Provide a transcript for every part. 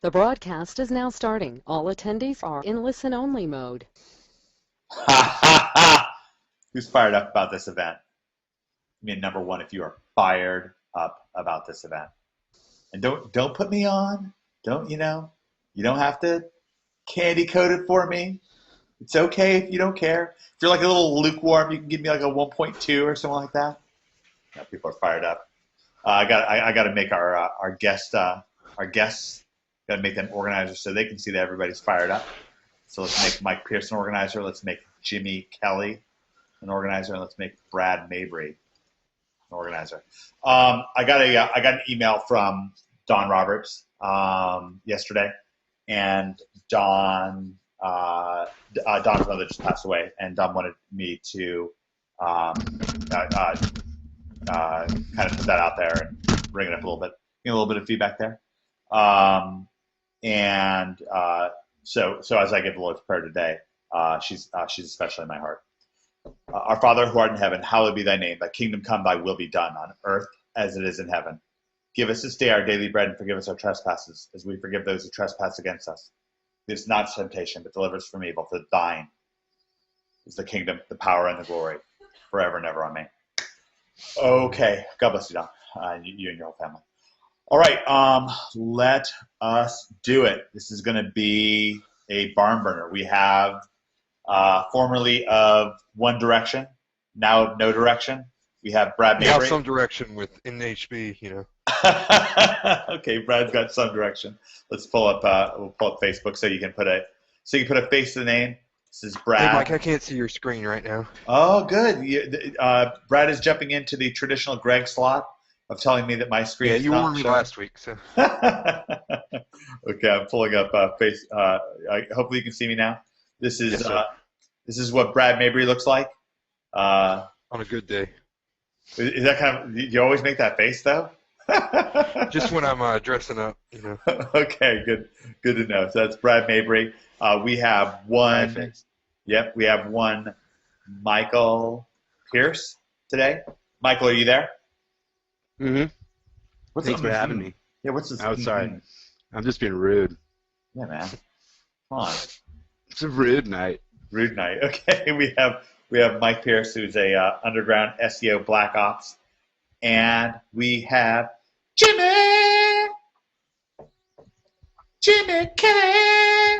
The broadcast is now starting. All attendees are in listen-only mode. Ha ha ha! Who's fired up about this event? I mean, number one, if you are fired up about this event, and don't put me on. Don't you don't have to candy coat it for me. It's okay if you don't care. If you're like a little lukewarm, you can give me like a 1.2 or something like that. Yeah, people are fired up. I got to make our guests got to make them organizers so they can see that everybody's fired up. So let's make Mike Pearson an organizer. Let's make Jimmy Kelly an organizer, and let's make Brad Mabry an organizer. I got an email from Don Roberts yesterday, and Don's mother just passed away, and Don wanted me to kind of put that out there and bring it up a little bit, get a little bit of feedback there. So as I get the Lord's Prayer today, she's especially in my heart. Our Father who art in heaven, hallowed be thy name. Thy kingdom come, thy will be done on earth as it is in heaven. Give us this day our daily bread, and forgive us our trespasses, as we forgive those who trespass against us. Lead us not into temptation, but deliver us from evil. For thine is the kingdom, the power, and the glory, forever and ever. Amen. Okay. God bless you, Don. You and your whole family. All right. Let us do it. This is going to be a barn burner. We have formerly of One Direction, now of No Direction. We have Brad Mabry. Now some direction with NHB, Okay, Brad's got some direction. Let's pull up. We'll pull up Facebook so you can put a face to the name. This is Brad. Hey, Mike, I can't see your screen right now. Oh, good. Brad is jumping into the traditional Greg slot of telling me that my screen. Yeah, you warned me last week, so. Okay, I'm pulling up hopefully you can see me now. This is this is what Brad Mabry looks like. On a good day. Is that kind of? You always make that face though? Just when I'm dressing up, Okay, good to know. So that's Brad Mabry. We have one. Yep, we have one. Michael Pierce today. Michael, are you there? Mm-hmm. Thanks for having me. Yeah, what's this? Oh, sorry. I'm just being rude. Yeah, man. Come on. It's a rude night. Rude night. Okay, we have Mike Pierce, who's a underground SEO Black Ops, and we have Jimmy K.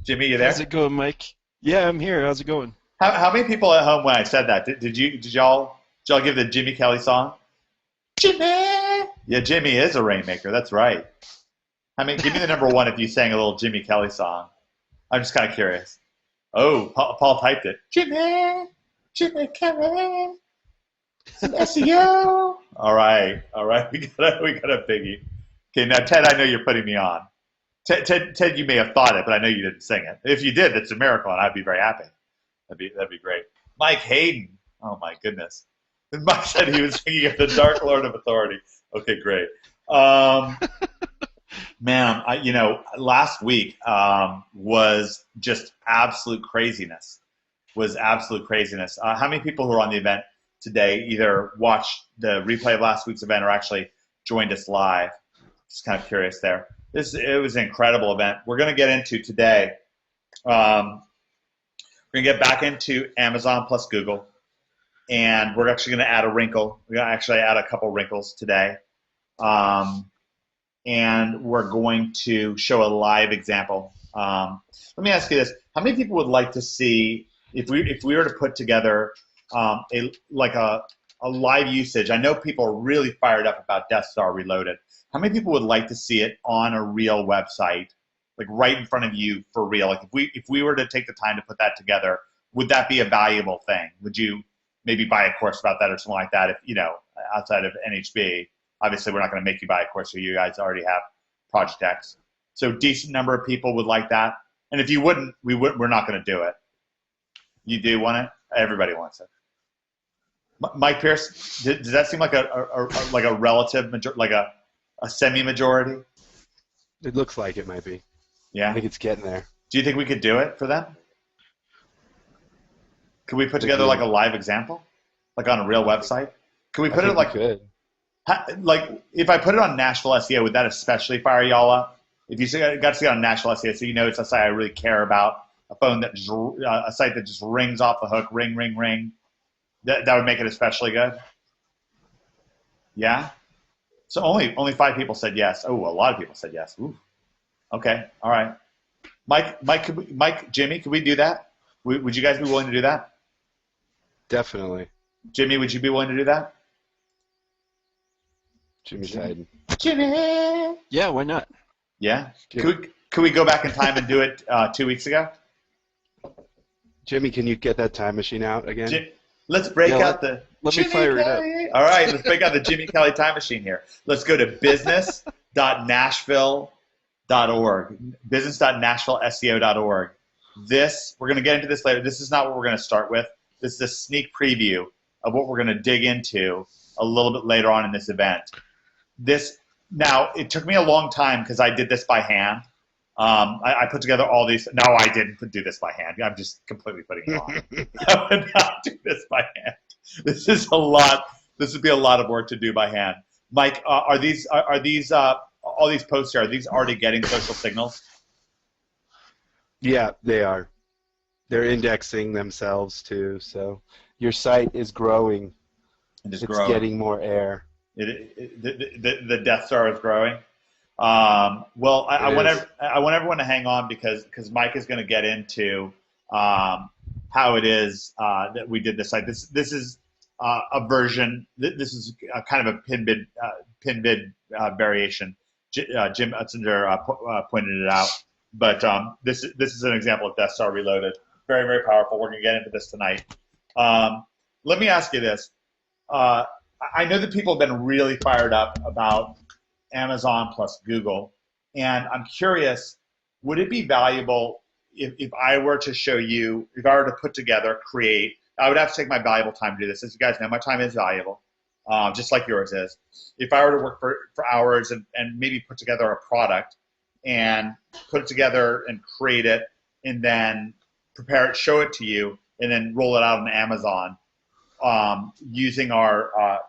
Jimmy, you there? How's it going, Mike? Yeah, I'm here. How's it going? How many people at home when I said that did y'all give the Jimmy Kelly song? Jimmy. Yeah, Jimmy is a rainmaker. That's right. Give me the number one if you sang a little Jimmy Kelly song. I'm just kind of curious. Oh, Paul typed it. Jimmy Kelly, some SEO. All right. We got a biggie. Okay, now Ted, I know you're putting me on. Ted, you may have thought it, but I know you didn't sing it. If you did, it's a miracle, and I'd be very happy. That'd be great. Mike Hayden. Oh my goodness. Mike said he was singing of the Dark Lord of Authority. Okay, great. Man, last week was just absolute craziness. How many people who are on the event today either watched the replay of last week's event or actually joined us live? Just kind of curious there. It was an incredible event. We're going to get into today. We're going to get back into Amazon plus Google, and we're actually going to add a wrinkle. We're going to actually add a couple wrinkles today. And we're going to show a live example. Let me ask you this: how many people would like to see if we were to put together a live usage? I know people are really fired up about Death Star Reloaded. How many people would like to see it on a real website, like right in front of you for real? Like if we were to take the time to put that together, would that be a valuable thing? Would you maybe buy a course about that or something like that? If outside of NHB. Obviously, we're not going to make you buy a course, so you guys already have Project X. So decent number of people would like that. And if you wouldn't, we're not going to do it. You do want it? Everybody wants it. Mike Pierce, does that seem like a relative majority, like a semi-majority? It looks like it might be. Yeah? I think it's getting there. Do you think we could do it for them? Could we put together like a live example? Like on a real website? Could we put it like... Could. Like, if I put it on Nashville SEO, would that especially fire y'all up? If you got to see it on National SEO, so you know it's a site I really care about. A phone that just a site that just rings off the hook, ring, ring, ring. That would make it especially good. Yeah. So only 5 people said yes. Oh, a lot of people said yes. Ooh. Okay. All right. Mike, Jimmy, could we do that? Would you guys be willing to do that? Definitely. Jimmy, would you be willing to do that? Jimmy's hiding. Jimmy. Yeah, why not? Yeah. Could we go back in time and do it 2 weeks ago? Jimmy, can you get that time machine out again? Let's break Yeah, out the let me Jimmy fire it up. Kelly. All right, let's break out the Jimmy Kelly time machine here. Let's go to business.nashville.org, business.nashvilleseo.org. We're going to get into this later. This is not what we're going to start with. This is a sneak preview of what we're going to dig into a little bit later on in this event. Now, it took me a long time because I did this by hand. I put together all these. No, I didn't do this by hand. I'm just completely putting it on. I would not do this by hand. This is a lot. This would be a lot of work to do by hand. Mike, are these all these posts here? Are these already getting social signals? Yeah, they are. They're indexing themselves too. So your site is growing. It's growing. Getting more air. The Death Star is growing. Well, I want everyone to hang on because Mike is going to get into how it is that we did this site. This is a version. This is a kind of a pin bid variation. Jim Utzinger pointed it out, but this is an example of Death Star Reloaded. Very, very powerful. We're going to get into this tonight. Let me ask you this. I know that people have been really fired up about Amazon plus Google, and I'm curious, would it be valuable if I were to show you, if I were to put together, create, I would have to take my valuable time to do this. As you guys know, my time is valuable, just like yours is. If I were to work for hours and maybe put together a product and put it together and create it and then prepare it, show it to you, and then roll it out on Amazon, using our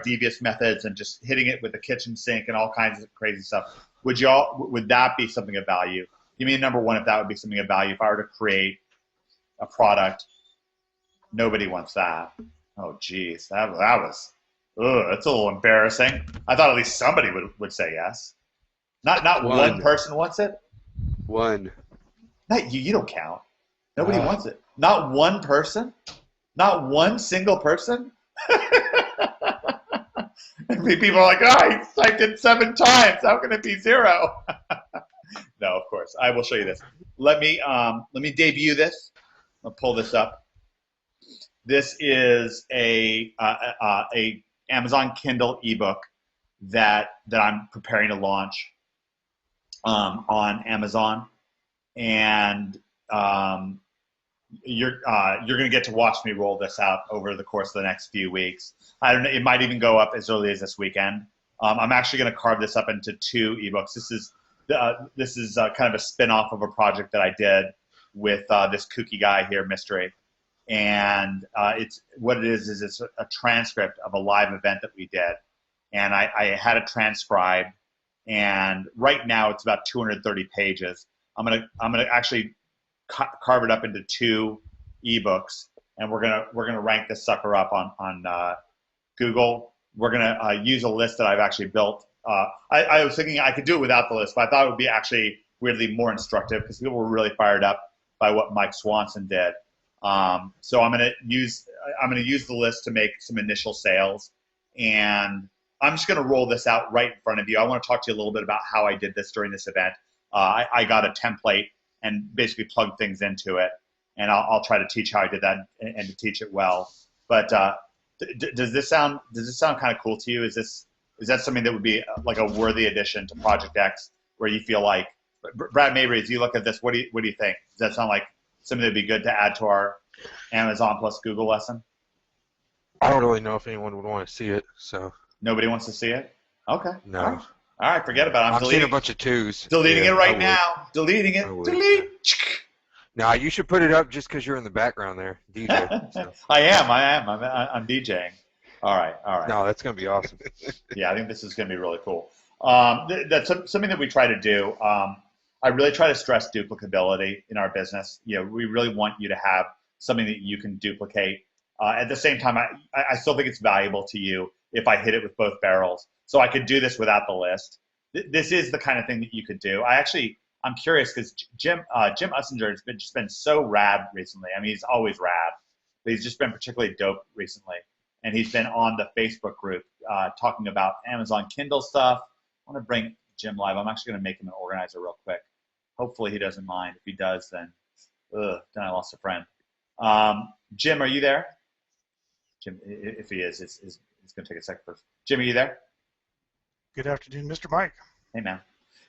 devious methods and just hitting it with the kitchen sink and all kinds of crazy stuff. Would that be something of value? Give me a number one if that would be something of value. If I were to create a product, nobody wants that. Oh, geez, that was, that's a little embarrassing. I thought at least somebody would say yes. Not one person wants it. One. Not you. You don't count. Nobody wants it. Not one person. Not one single person? People are like, I typed it 7 times. How can it be 0? No, of course. I will show you this. Let me debut this. I'll pull this up. This is a Amazon Kindle ebook that I'm preparing to launch on Amazon, and you're going to get to watch me roll this out over the course of the next few weeks. I don't know. It might even go up as early as this weekend. I'm actually going to carve this up into 2 ebooks. This is kind of a spin-off of a project that I did with this kooky guy here, Mystery. And it's a transcript of a live event that we did. And I had it transcribed. And right now it's about 230 pages. I'm gonna actually carve it up into 2 ebooks, and we're gonna rank this sucker up on Google. We're gonna use a list that I've actually built. I was thinking I could do it without the list, but I thought it would be actually weirdly more instructive because people were really fired up by what Mike Swanson did. So I'm gonna use the list to make some initial sales, and I'm just gonna roll this out right in front of you. I want to talk to you a little bit about how I did this during this event. I got a template and basically plug things into it, and I'll try to teach how I did that and to teach it well. But does this sound kind of cool to you? Is that something that would be like a worthy addition to Project X, where you feel like, Brad Mabry, as you look at this, what do you think? Does that sound like something that'd be good to add to our Amazon plus Google lesson? I don't really know if anyone would want to see it, so. Nobody wants to see it? Okay. No. All right, forget about it. I'm seeing a bunch of 2s. Deleting it right now. Deleting it. Delete. Now you should put it up just because you're in the background there, DJ. So. I am. I'm DJing. All right. No, that's gonna be awesome. Yeah, I think this is gonna be really cool. That's something that we try to do. I really try to stress duplicability in our business. We really want you to have something that you can duplicate. At the same time, I still think it's valuable to you if I hit it with both barrels. So I could do this without the list. This is the kind of thing that you could do. I'm curious because Jim Ussinger has just been so rad recently. I mean, he's always rad, but he's just been particularly dope recently. And he's been on the Facebook group talking about Amazon Kindle stuff. I want to bring Jim live. I'm actually going to make him an organizer real quick. Hopefully he doesn't mind. If he does, then I lost a friend. Jim, are you there? Jim, if he is, it's going to take a second first. Jim, are you there? Good afternoon, Mr. Mike. Hey, man.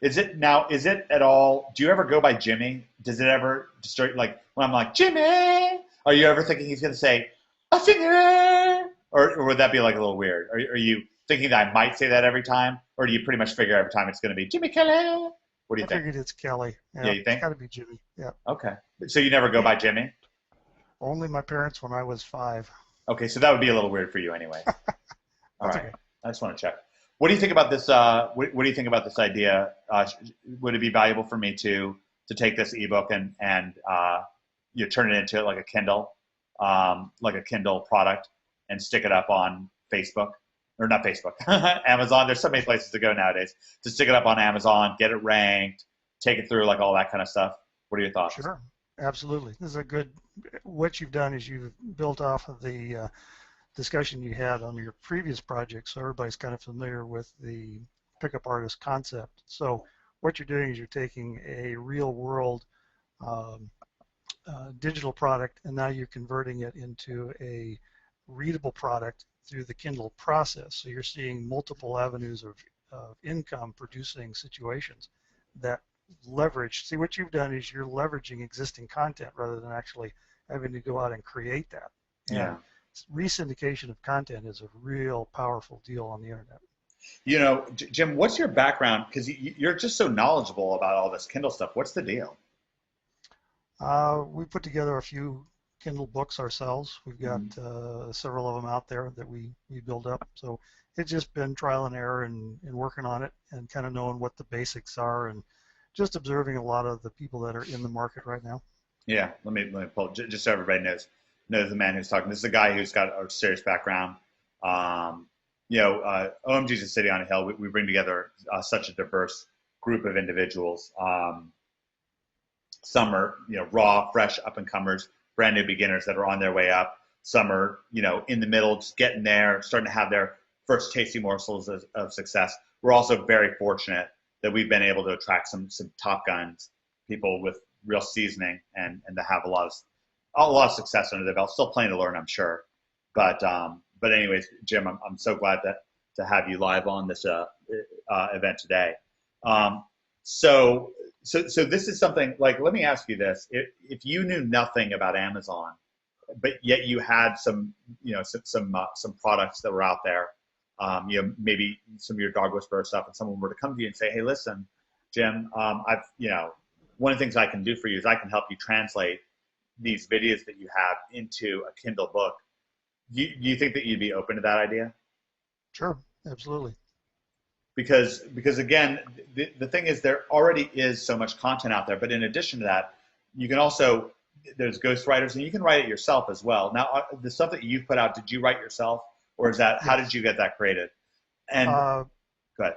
Is it at all, do you ever go by Jimmy? Does it ever start, like, when I'm like, Jimmy, are you ever thinking he's going to say, a finger? Or would that be like a little weird? Are you thinking that I might say that every time? Or do you pretty much figure every time it's going to be Jimmy Kelly? What do you think? I figured it's Kelly. Yeah, you think? It's got to be Jimmy. Yeah. Okay. So you never go by Jimmy? Only my parents when I was 5. Okay, so that would be a little weird for you anyway. All right. Okay. I just want to check. What do you think about this? What do you think about this idea? Would it be valuable for me to take this ebook and you turn it into like a Kindle product and stick it up on Facebook, or not Facebook, Amazon? There's so many places to go nowadays. To stick it up on Amazon, get it ranked, take it through, like all that kind of stuff. What are your thoughts? Sure. Absolutely. This is a good. What you've done is you've built off of the discussion you had on your previous project, so everybody's kind of familiar with the pickup artist concept. So what you're doing is you're taking a real world digital product, and now you're converting it into a readable product through the Kindle process. So you're seeing multiple avenues of income producing situations that leverage. See, what you've done is you're leveraging existing content rather than actually having to go out and create that. And Yeah. Resyndication of content is a real powerful deal on the internet. You know, Jim, what's your background? Because you're just so knowledgeable about all this Kindle stuff. What's the deal? We put together a few Kindle books ourselves. We've got several of them out there that we build up. So it's just been trial and error and working on it and kind of knowing what the basics are and just observing a lot of the people that are in the market right now. Yeah, let me pull just so everybody knows the man who's talking. This is a guy who's got a serious background. OMG's a city on a hill. We bring together such a diverse group of individuals. Some are raw, fresh, up and comers, brand new beginners that are on their way up. Some are in the middle, just getting there, starting to have their first tasty morsels of success. We're also very fortunate that we've been able to attract some top guns, people with real seasoning, and to have a lot of success under their belt. Still plenty to learn, I'm sure. But anyways, Jim, I'm so glad to have you live on this event today. So this is something like, let me ask you this: if you knew nothing about Amazon, but yet you had some products that were out there, maybe some of your dog whisperer stuff, and someone were to come to you and say, hey, listen, Jim, one of the things I can do for you is I can help you translate these videos that you have into a Kindle book. Do you think that you'd be open to that idea? Sure, absolutely. Because again, the thing is, there already is so much content out there, but in addition to that, you can also, there's ghostwriters, and you can write it yourself as well. Now, the stuff that you've put out, did you write yourself, or is that, how did you get that created? And go ahead.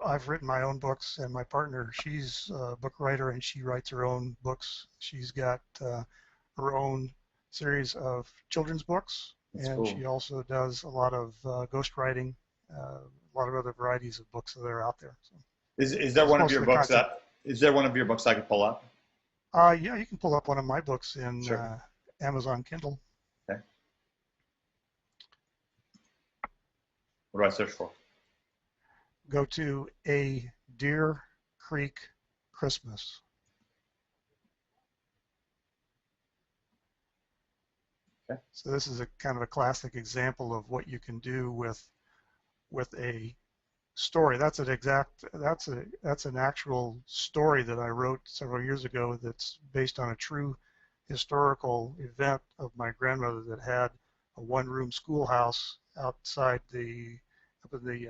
I've written my own books, and my partner, she's a book writer, and she writes her own books. She's got her own series of children's books, That's and cool. she also does a lot of ghostwriting, a lot of other varieties of books that are out there. So Is there one of your books I could pull up? yeah, you can pull up one of my books in Sure. Amazon Kindle. Okay. What do I search for? Go to A Deer Creek Christmas. Okay. So this is a kind of a classic example of what you can do with a story. That's an actual story that I wrote several years ago that's based on a true historical event of my grandmother that had a one-room schoolhouse outside up in the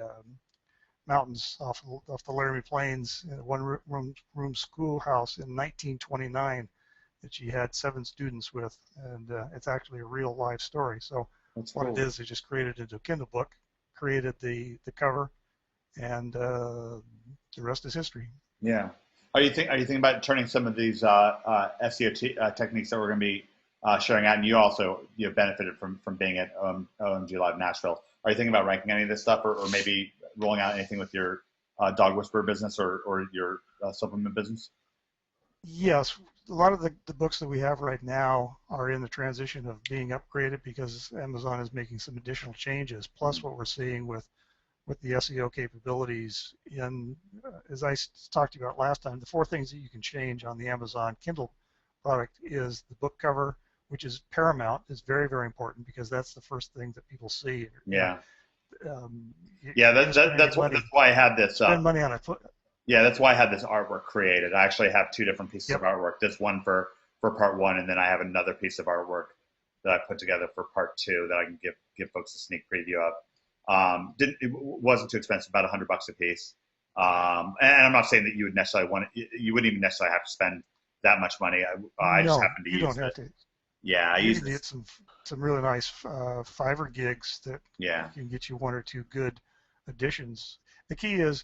mountains off the Laramie Plains, in a one-room schoolhouse in 1929 that she had 7 students with, and it's actually a real life story. So That's what cool. it is, they just created it into a Kindle book, created the cover, and the rest is history. Yeah. Are you thinking about turning some of these SEO techniques that we're going to be sharing out, and you also benefited from being at OMG Live Nashville? Are you thinking about ranking any of this stuff, or maybe rolling out anything with your dog whisperer business or your supplement business? Yes, a lot of the books that we have right now are in the transition of being upgraded because Amazon is making some additional changes. Plus, what we're seeing with the SEO capabilities as I talked to you about last time, the 4 things that you can change on the Amazon Kindle product is the book cover, which is paramount. It's very, very important because that's the first thing that people see. Yeah. Yeah, That's why I had this. Spend money on it. Yeah, that's why I had this artwork created. I actually have 2 different pieces Yep. of artwork. This one for part 1, and then I have another piece of artwork that I put together for part 2 that I can give folks a sneak preview of. It wasn't too expensive, about $100 a piece. And I'm not saying that you would necessarily you wouldn't even necessarily have to spend that much money. I just happen to use it. You don't have to. Yeah, I you use can get some really nice Fiverr gigs that can get you 1 or 2 good additions. The key is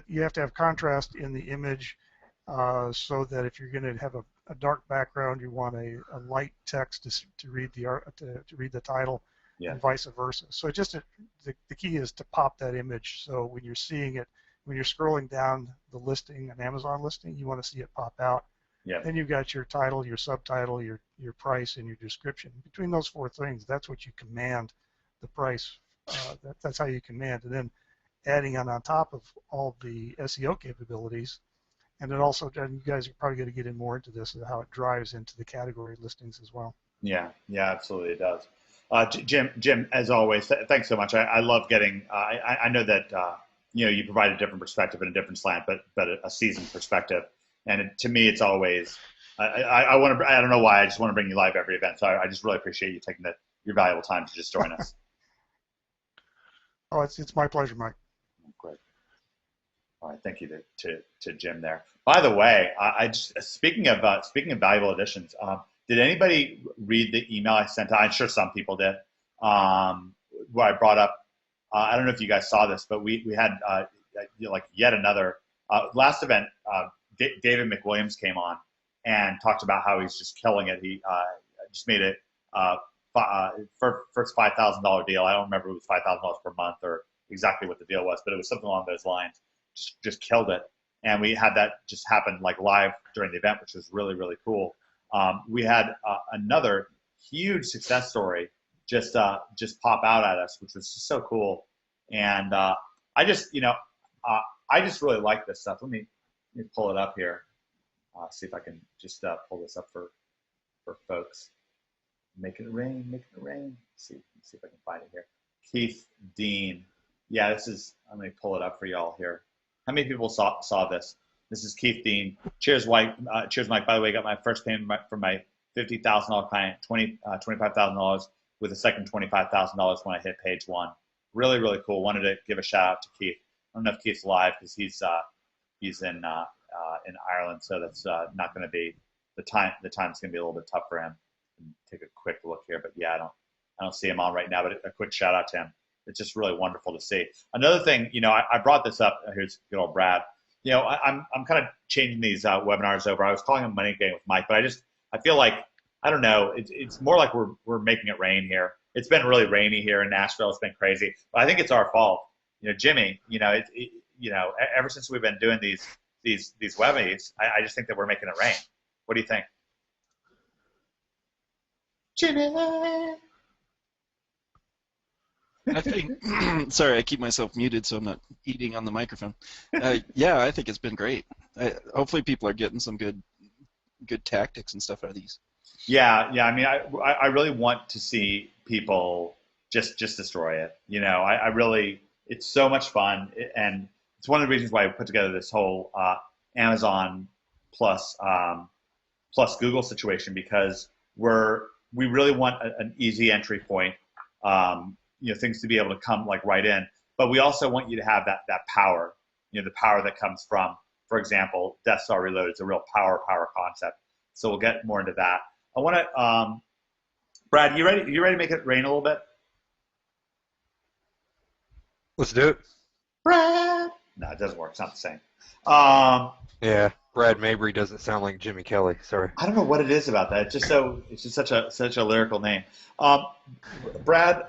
you have to have contrast in the image so that if you're going to have a dark background, you want a light text to read the title, and vice versa. So the key is to pop that image. So when you're seeing it, when you're scrolling down the listing, an Amazon listing, you want to see it pop out. Yeah. Then you've got your title, your subtitle, your price, and your description. Between those 4 things, that's what you command the price. That's how you command. And then adding on top of all the SEO capabilities, and then also, and you guys are probably going to get in more into this, how it drives into the category listings as well. Yeah, absolutely, it does. Jim, as always, thanks so much. I love getting. I know that you provide a different perspective and a different slant, but a seasoned perspective. And to me, it's always. I want to. I don't know why. I just want to bring you live every event. So I just really appreciate you taking your valuable time to just join us. Oh, it's my pleasure, Mike. Great. All right, thank you to Jim there. By the way, I just speaking of valuable additions. Did anybody read the email I sent out? I'm sure some people did. Where I brought up, I don't know if you guys saw this, but we had like yet another last event. David McWilliams came on and talked about how he's just killing it. He just made it first $5,000 deal. I don't remember if it was $5,000 per month or exactly what the deal was, but it was something along those lines. Just killed it, and we had that just happen like live during the event, which was really, really cool. We had another huge success story just pop out at us, which was just so cool. And I just really like this stuff. Let me pull it up here. See if I can just pull this up for folks. Make it rain, make it rain. Let's see if I can find it here. Keith Dean. Yeah, this is. I'm gonna pull it up for y'all here. How many people saw this? This is Keith Dean. Cheers, Mike. Cheers, Mike. By the way, I got my first payment from my $50,000 client, $25,000 with a second $25,000 when I hit page 1. Really, really cool. Wanted to give a shout out to Keith. I don't know if Keith's live because he's in Ireland, so that's not going to be the time. The time's going to be a little bit tough for him. Take a quick look here, but yeah, I don't see him on right now. But a quick shout out to him. It's just really wonderful to see. Another thing, I brought this up. Here's good old Brad. I'm kind of changing these webinars over. I was calling them Money Game with Mike, but I feel like, I don't know, it's more like we're making it rain here. It's been really rainy here in Nashville. It's been crazy, but I think it's our fault. Jimmy, ever since we've been doing these webinars, I just think that we're making it rain. What do you think? Jimmy. I think, sorry, I keep myself muted so I'm not eating on the microphone. Yeah, I think it's been great. Hopefully people are getting some good tactics and stuff out of these. Yeah. I mean, I really want to see people just destroy it. I really, it's so much fun, and it's one of the reasons why I put together this whole Amazon plus Google situation, because we really want an easy entry point. Things to be able to come like right in. but we also want you to have that power, the power that comes from, for example, Death Star Reloaded is a real power concept. So we'll get more into that. I want to, Brad, you ready to make it rain a little bit? Let's do it. Brad. No, it doesn't work. It's not the same. Yeah, Brad Mabry doesn't sound like Jimmy Kelly. Sorry. I don't know what it is about that. It's just such a lyrical name. Brad,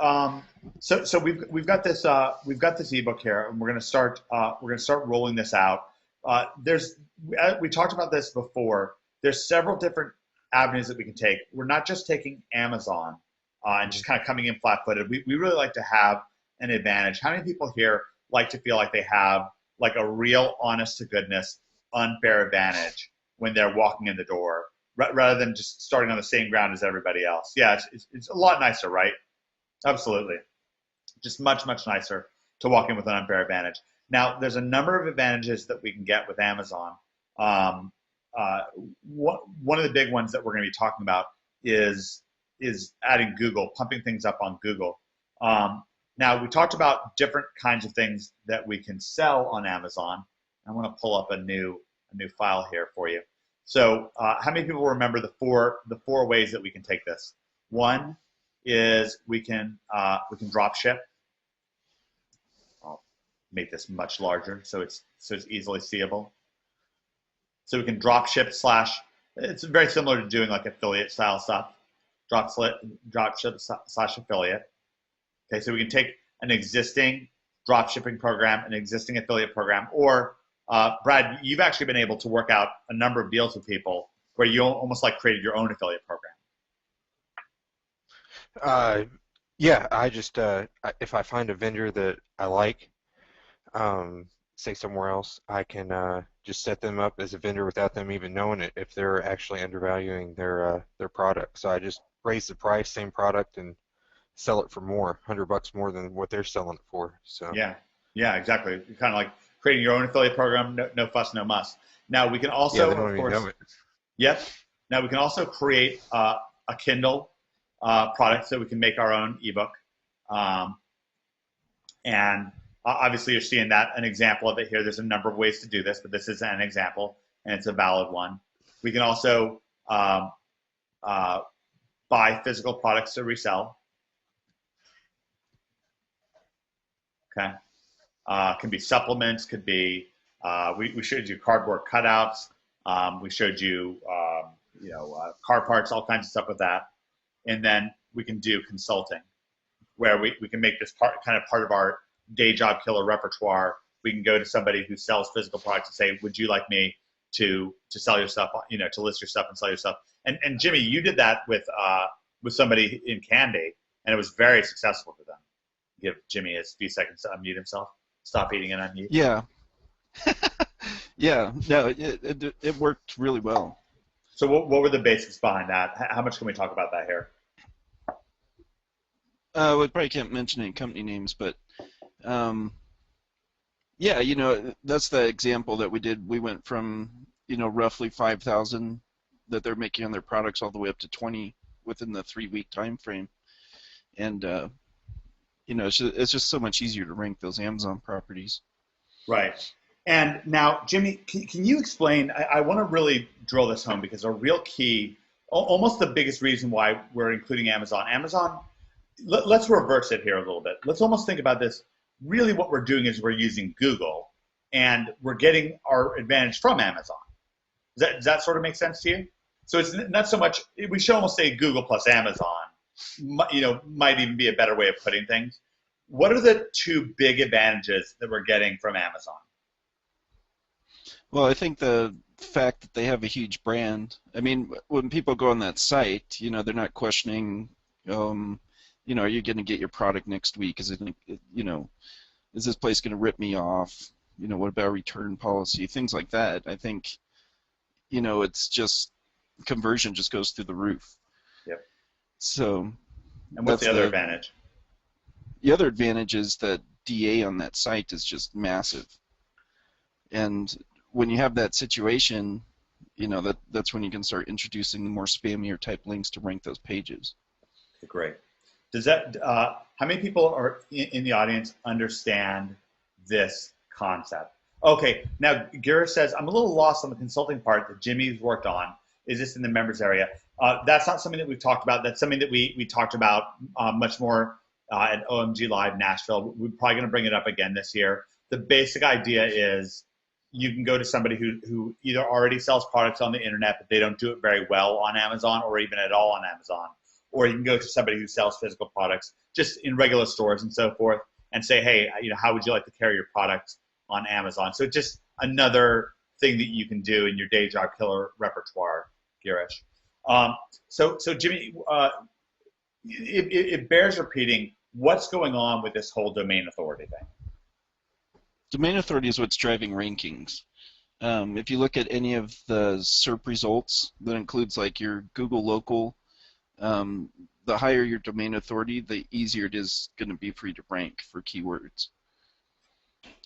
so we've got this ebook here, and we're gonna start rolling this out. We talked about this before. There's several different avenues that we can take. We're not just taking Amazon and just kind of coming in flat-footed. We really like to have an advantage. How many people here like to feel like they have like a real, honest to goodness, unfair advantage when they're walking in the door, rather than just starting on the same ground as everybody else? Yeah, it's a lot nicer, right? Absolutely. Just much nicer to walk in with an unfair advantage. Now, there's a number of advantages that we can get with Amazon. One of the big ones that we're going to be talking about is adding Google, pumping things up on Google. Now, we talked about different kinds of things that we can sell on Amazon. I want to pull up a new file here for you. So, how many people remember the four ways that we can take this? One is we can drop ship. I'll make this much larger so it's easily seeable. So we can drop ship / it's very similar to doing like affiliate style stuff. Drop ship / affiliate. Okay, so we can take an existing drop shipping program, an existing affiliate program, or Brad, you've actually been able to work out a number of deals with people where you almost like created your own affiliate program. Yeah, I just if I find a vendor that I like, say somewhere else, I can just set them up as a vendor without them even knowing it if they're actually undervaluing their product. So I just raise the price, same product, and sell it for more, $100 more than what they're selling it for. So yeah, exactly. You're kind of like creating your own affiliate program, no fuss, no muss. Now we can also, they don't even know it. Yep. Now we can also create a Kindle product so we can make our own ebook. And obviously you're seeing an example of it here. There's a number of ways to do this, but this is an example, and it's a valid one. We can also buy physical products to resell. Okay. Can be supplements, could be, we showed you cardboard cutouts. We showed you, car parts, all kinds of stuff with that. And then we can do consulting, where we can make this part of our day job killer repertoire. We can go to somebody who sells physical products and say, would you like me to sell your stuff, to list your stuff and sell your stuff? And Jimmy, you did that with somebody in Candy, and it was very successful for them. Give Jimmy a few seconds to unmute himself. Stop eating and unmute. Yeah. Yeah. No, it worked really well. So what were the basics behind that? How much can we talk about that here? We probably can't mention any company names, but yeah, that's the example that we did. We went from roughly 5,000 that they're making on their products all the way up to 20 within the 3-week time frame, and it's just so much easier to rank those Amazon properties. Right. And now, Jimmy, can you explain? I want to really drill this home, because a real key, almost the biggest reason why we're including Amazon. Let's reverse it here a little bit. Let's almost think about this. Really what we're doing is we're using Google, and we're getting our advantage from Amazon. Does that sort of make sense to you? So it's not so much, we should almost say Google plus Amazon, might even be a better way of putting things. What are the two big advantages that we're getting from Amazon? Well, I think the fact that they have a huge brand. I mean, when people go on that site, they're not questioning, are you going to get your product next week? Is this place going to rip me off? What about return policy? Things like that. I think, it's just conversion just goes through the roof. Yep. So. And what's the other advantage? The other advantage is that DA on that site is just massive. And when you have that situation, that's when you can start introducing the more spammier type links to rank those pages. Great. Does that? How many people are in the audience understand this concept? Okay, now Gira says, I'm a little lost on the consulting part that Jimmy's worked on. Is this in the members area? That's not something that we've talked about. That's something that we talked about much more at OMG Live Nashville. We're probably going to bring it up again this year. The basic idea is you can go to somebody who either already sells products on the internet, but they don't do it very well on Amazon or even at all on Amazon. Or you can go to somebody who sells physical products just in regular stores and so forth and say, hey, how would you like to carry your products on Amazon? So just another thing that you can do in your day job killer repertoire, Girish. So Jimmy, it bears repeating, what's going on with this whole domain authority thing? Domain authority is what's driving rankings. If you look at any of the SERP results, that includes like your Google local, the higher your domain authority, the easier it is going to be for you to rank for keywords.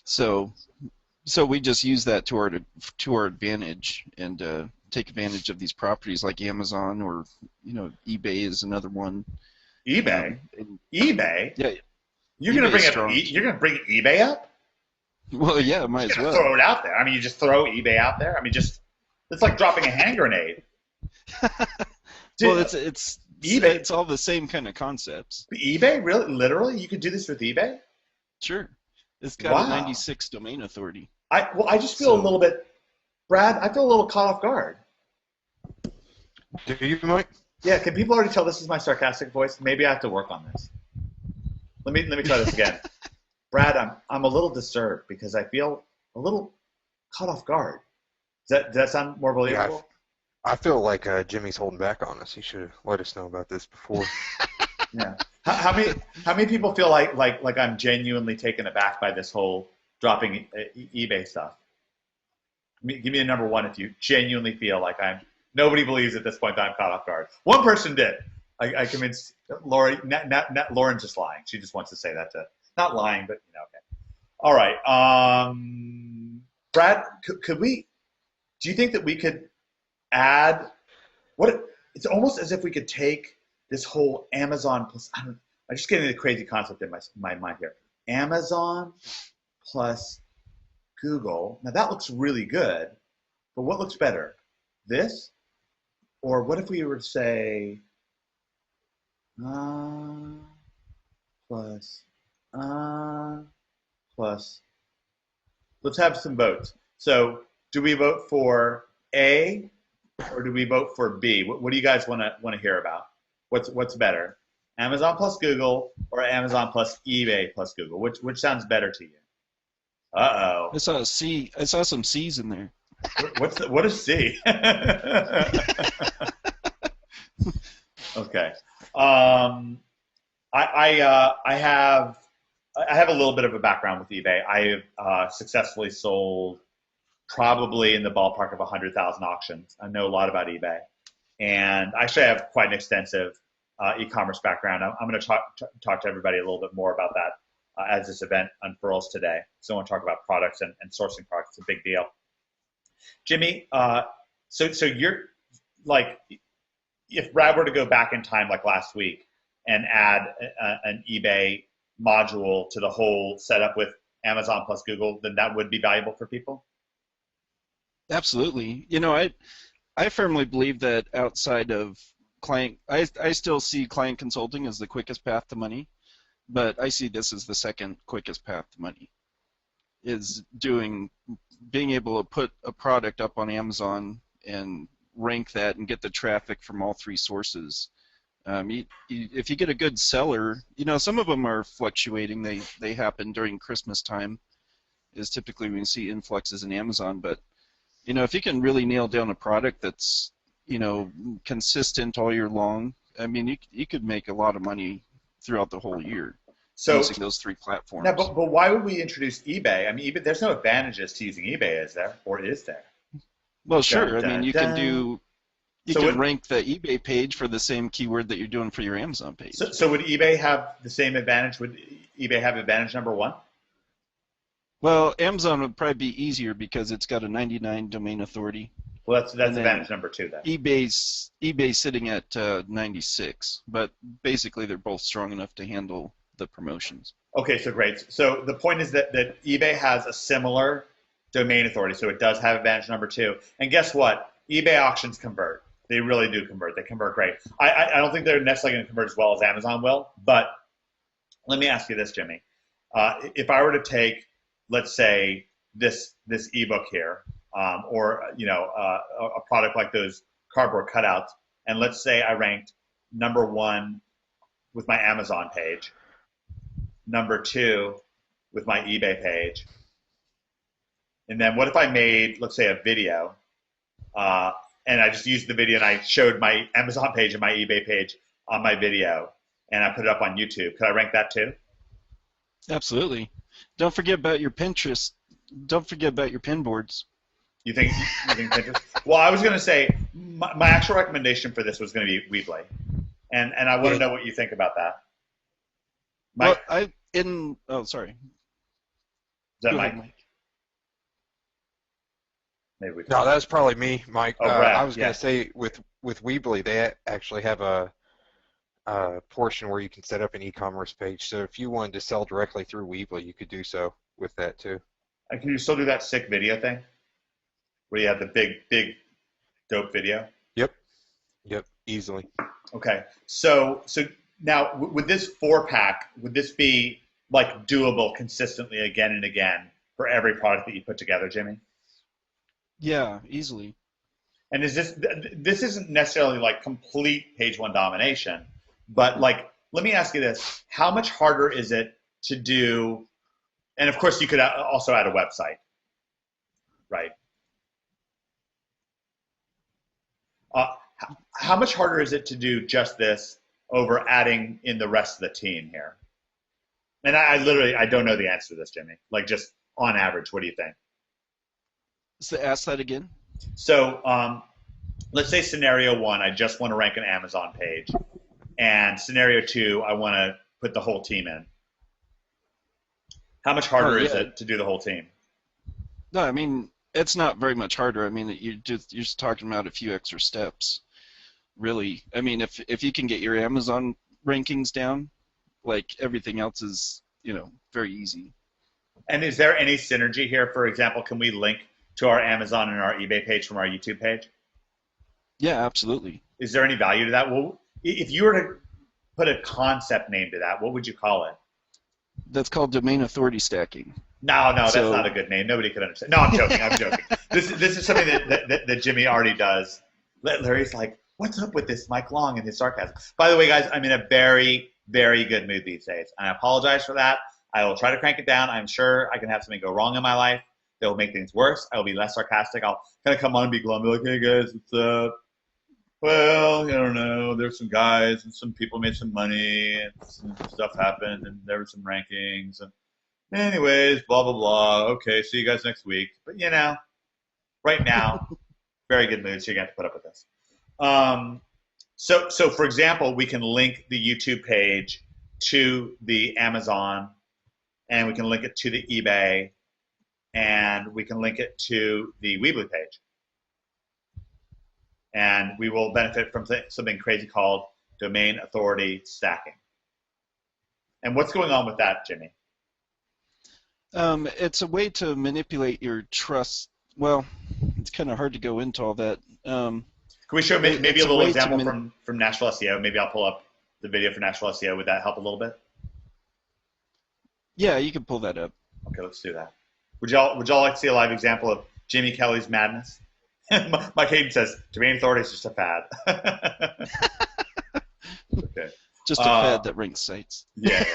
So we just use that to our advantage and take advantage of these properties like Amazon or eBay is another one. eBay, eBay. Yeah, you're gonna bring eBay up. Well, yeah, might as well. Throw it out there. I mean, you just throw eBay out there. I mean, it's like dropping a hand grenade. Well, it's eBay. It's all the same kind of concepts. eBay, really, literally, you could do this with eBay. Sure, it's got a 96 domain authority. I just feel a little bit, Brad. I feel a little caught off guard. Do you, Mike? Yeah. Can people already tell this is my sarcastic voice? Maybe I have to work on this. Let me try this again. Brad, I'm a little disturbed because I feel a little caught off guard. Does that sound more believable? Yeah, I feel like Jimmy's holding back on us. He should have let us know about this before. Yeah. How many people feel like I'm genuinely taken aback by this whole dropping eBay stuff? Give me a number one if you genuinely feel like nobody believes at this point that I'm caught off guard. One person did. I convinced Lori. Not Lauren's just lying. She just wants to say that not lying, but okay. All right. Brad, could we? Do you think that we could add it's almost as if we could take this whole Amazon plus, I'm just getting the crazy concept in my mind here. Amazon plus Google. Now that looks really good, but what looks better? This? Or what if we were to say plus, let's have some votes. So do we vote for A or do we vote for B? What do you guys want to hear about? What's better? Amazon plus Google or Amazon plus eBay plus Google? Which sounds better to you? Uh-oh. I saw a C. I saw some C's in there. What is C? Okay. I have a little bit of a background with eBay. I have successfully sold probably in the ballpark of 100,000 auctions. I know a lot about eBay, and actually I have quite an extensive e-commerce background. I'm going to talk to everybody a little bit more about that as this event unfurls today. So I want to talk about products and sourcing products. It's a big deal. Jimmy, so you're like, if Brad were to go back in time like last week and add an eBay module to the whole setup with Amazon plus Google, then that would be valuable for people? Absolutely. I firmly believe that outside of client, I still see client consulting as the quickest path to money, but I see this as the second quickest path to money, is being able to put a product up on Amazon and rank that and get the traffic from all three sources. If you get a good seller, some of them are fluctuating. They happen during Christmas time, is typically when you see influxes in Amazon. But if you can really nail down a product that's consistent all year long, I mean, you could make a lot of money throughout the whole year using those three platforms. Now, but why would we introduce eBay? I mean, there's no advantages to using eBay, is there? Or is there? Well, sure. I mean, you can rank the eBay page for the same keyword that you're doing for your Amazon page. So would eBay have the same advantage? Would eBay have advantage number one? Well, Amazon would probably be easier because it's got a 99 domain authority. Well, that's And then advantage number 2 then. eBay's sitting at 96, but basically they're both strong enough to handle the promotions. Okay, so great. So the point is that eBay has a similar domain authority, so it does have advantage number 2. And guess what? eBay auctions convert. They really do convert. They convert great. I don't think they're necessarily going to convert as well as Amazon will, but let me ask you this, Jimmy. If I were to take, let's say, this ebook here, or a product like those cardboard cutouts, and let's say I ranked number 1 with my Amazon page, number 2 with my eBay page, and then what if I made, let's say, a video, and I just used the video and I showed my Amazon page and my eBay page on my video, and I put it up on YouTube? Could I rank that too? Absolutely. Don't forget about your Pinterest. Don't forget about your pin boards. You think Pinterest? Well, I was going to say my actual recommendation for this was going to be Weebly, and I want to know what you think about that. Mike, sorry. is that Go Mike? ahead, Mike. Maybe we No, that's probably me, Mike. Oh, Brad, I was yeah. going to say with Weebly, they actually have a portion where you can set up an e-commerce page. So if you wanted to sell directly through Weebly, you could do so with that too. And can you still do that sick video thing, where you have the big dope video? Yep, easily. Okay, so now with this 4-pack, would this be like doable consistently again and again for every product that you put together, Jimmy? Yeah, easily. And is this isn't necessarily like complete page 1 domination, but like, let me ask you this: how much harder is it to do? And of course, you could also add a website, right? How much harder is it to do just this over adding in the rest of the team here? And I literally don't know the answer to this, Jimmy. Like, just on average, what do you think? So ask that again. So let's say scenario 1, I just want to rank an Amazon page, and scenario 2, I want to put the whole team in. How much harder is it to do the whole team? No, I mean, it's not very much harder. I mean, you're just talking about a few extra steps, really. I mean, if you can get your Amazon rankings down, like, everything else is, very easy. And is there any synergy here? For example, can we link to our Amazon and our eBay page from our YouTube page? Yeah, absolutely. Is there any value to that? Well, if you were to put a concept name to that, what would you call it? That's called domain authority stacking. No, that's not a good name. Nobody could understand. No, I'm joking. I'm joking. This is something that Jimmy already does. Larry's like, what's up with this Mike Long and his sarcasm? By the way, guys, I'm in a very, very good mood these days. I apologize for that. I will try to crank it down. I'm sure I can have something go wrong in my life that will make things worse. I will be less sarcastic. I'll kind of come on and be glum, be like, hey, guys, what's up? Well, I don't know. There's some guys and some people made some money and some stuff happened and there were some rankings. And anyways, blah, blah, blah. Okay, see you guys next week. But, right now, very good mood, so you're going to have to put up with this. So for example, we can link the YouTube page to the Amazon, and we can link it to the eBay, and we can link it to the Weebly page. And we will benefit from something crazy called domain authority stacking. And what's going on with that, Jimmy? It's a way to manipulate your trust. Well, it's kind of hard to go into all that. Can we show maybe a it's a little way example to from Nashville SEO? Maybe I'll pull up the video for Nashville SEO. Would that help a little bit? Yeah, you can pull that up. Okay, let's do that. Would y'all like to see a live example of Jimmy Kelly's madness? Mike Hayden says, domain authority is just a fad. Okay. Just a fad that ranks sites. Yeah.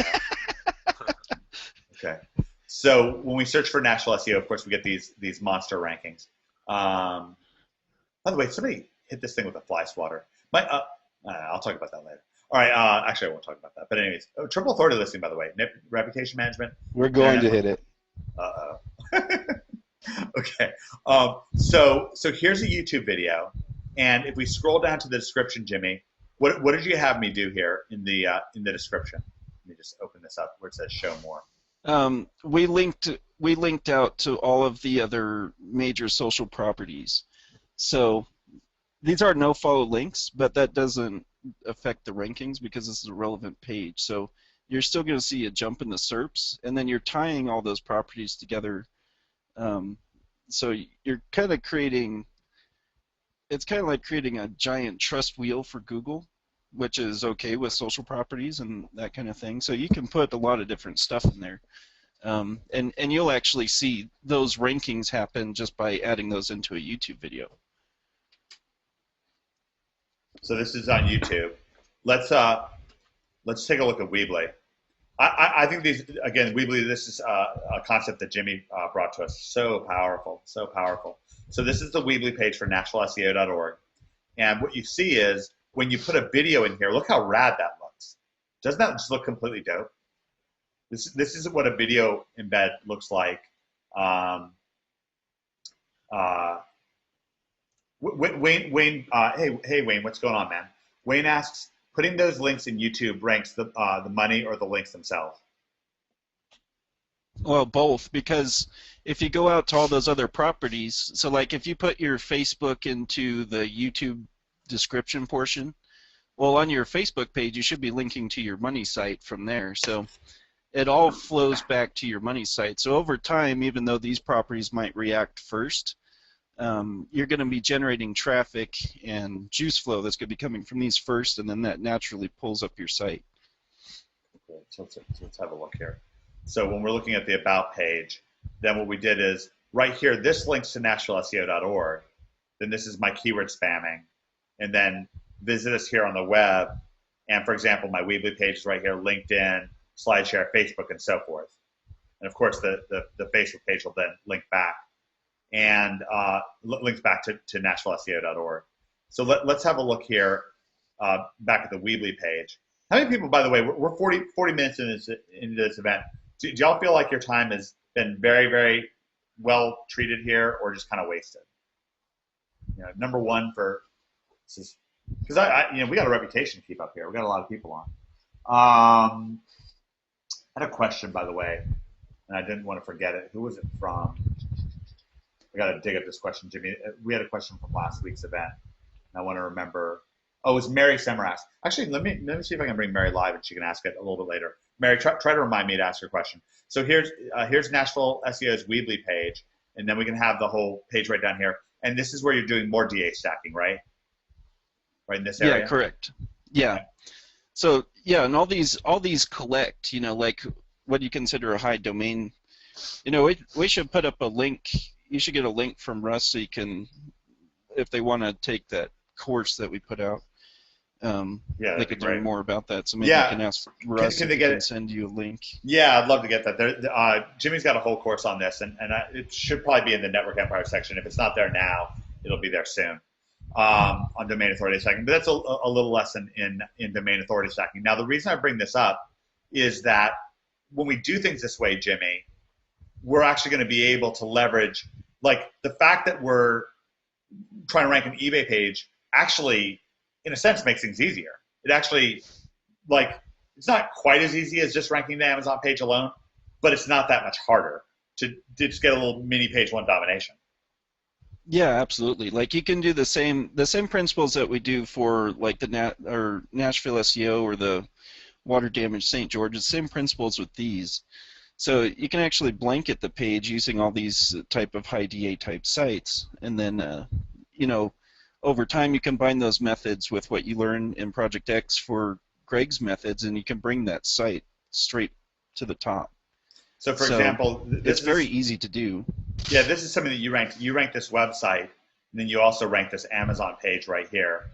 Okay. So when we search for Nashville SEO, of course, we get these monster rankings. By the way, somebody hit this thing with a fly swatter. I'll talk about that later. All right. Actually, I won't talk about that. But anyways, triple authority listing, by the way, reputation management. We're going to hit it. Uh-oh. Okay. So here's a YouTube video, and if we scroll down to the description, Jimmy, what did you have me do here in the description? Let me just open this up where it says show more. We linked out to all of the other major social properties. So these are no-follow links, but that doesn't affect the rankings because this is a relevant page. So you're still going to see a jump in the SERPs, and then you're tying all those properties together. So you're kind of creating, it's kind of like creating a giant trust wheel for Google, which is okay with social properties and that kind of thing. So you can put a lot of different stuff in there. And you'll actually see those rankings happen just by adding those into a YouTube video. So this is on YouTube. Let's take a look at Weebly. I think these, again, Weebly, this is a concept that Jimmy brought to us. So powerful, so powerful. So this is the Weebly page for NashvilleSEO.org. And what you see is when you put a video in here, look how rad that looks. Doesn't that just look completely dope? This is what a video embed looks like. Wayne, hey Wayne, what's going on, man? Wayne asks, putting those links in YouTube ranks the money or the links themselves? Well, both, because if you go out to all those other properties, so like if you put your Facebook into the YouTube description portion, well, on your Facebook page, you should be linking to your money site from there. So it all flows back to your money site. So over time, even though these properties might react first, you're going to be generating traffic and juice flow that's going to be coming from these first, and then that naturally pulls up your site. Okay, so let's have a look here. So when we're looking at the About page, then what we did is right here, this links to NashvilleSEO.org. Then this is my keyword spamming. And then visit us here on the web. And for example, my Weebly page is right here, LinkedIn, SlideShare, Facebook, and so forth. And of course, the Facebook page will then link back and links back to NashvilleSEO.org. So let's have a look here back at the Weebly page. How many people, by the way, we're 40 minutes into this event. Do y'all feel like your time has been very, very well treated here, or just kind of wasted? You know, number one for, because we got a reputation to keep up here. We got a lot of people on. I had a question, by the way, and I didn't want to forget it. Who was it from? I got to dig up this question, Jimmy. We had a question from last week's event, and I want to remember. Oh, it was Mary Semaras. Actually, let me see if I can bring Mary live, and she can ask it a little bit later. Mary, try to remind me to ask your question. So here's Nashville SEO's Weebly page, and then we can have the whole page right down here. And this is where you're doing more DA stacking, right? Right in this area. Yeah, correct. Yeah. Okay. So yeah, and all these collect. You know, like what you consider a high domain. You know, we should put up a link. You should get a link from Russ so you can, if they want to take that course that we put out. They could do more about that. So maybe you can ask Russ if he can send you a link. Yeah, I'd love to get that. Jimmy's got a whole course on this, and it should probably be in the Network Empire section. If it's not there now, it'll be there soon on domain authority stacking. But that's a little lesson in domain authority stacking. Now, the reason I bring this up is that when we do things this way, Jimmy, we're actually going to be able to leverage, like the fact that we're trying to rank an eBay page actually, in a sense, makes things easier. It actually, like, it's not quite as easy as just ranking the Amazon page alone, but it's not that much harder to just get a little mini page one domination. Yeah, absolutely. Like you can do the same principles that we do for like the Nashville SEO or the water damage St. George. The same principles with these. So you can actually blanket the page using all these type of high DA type sites, and then over time you combine those methods with what you learn in Project X for Greg's methods, and you can bring that site straight to the top. So for example, it's very easy to do. Yeah, this is something that you ranked. You ranked this website, and then you also ranked this Amazon page right here,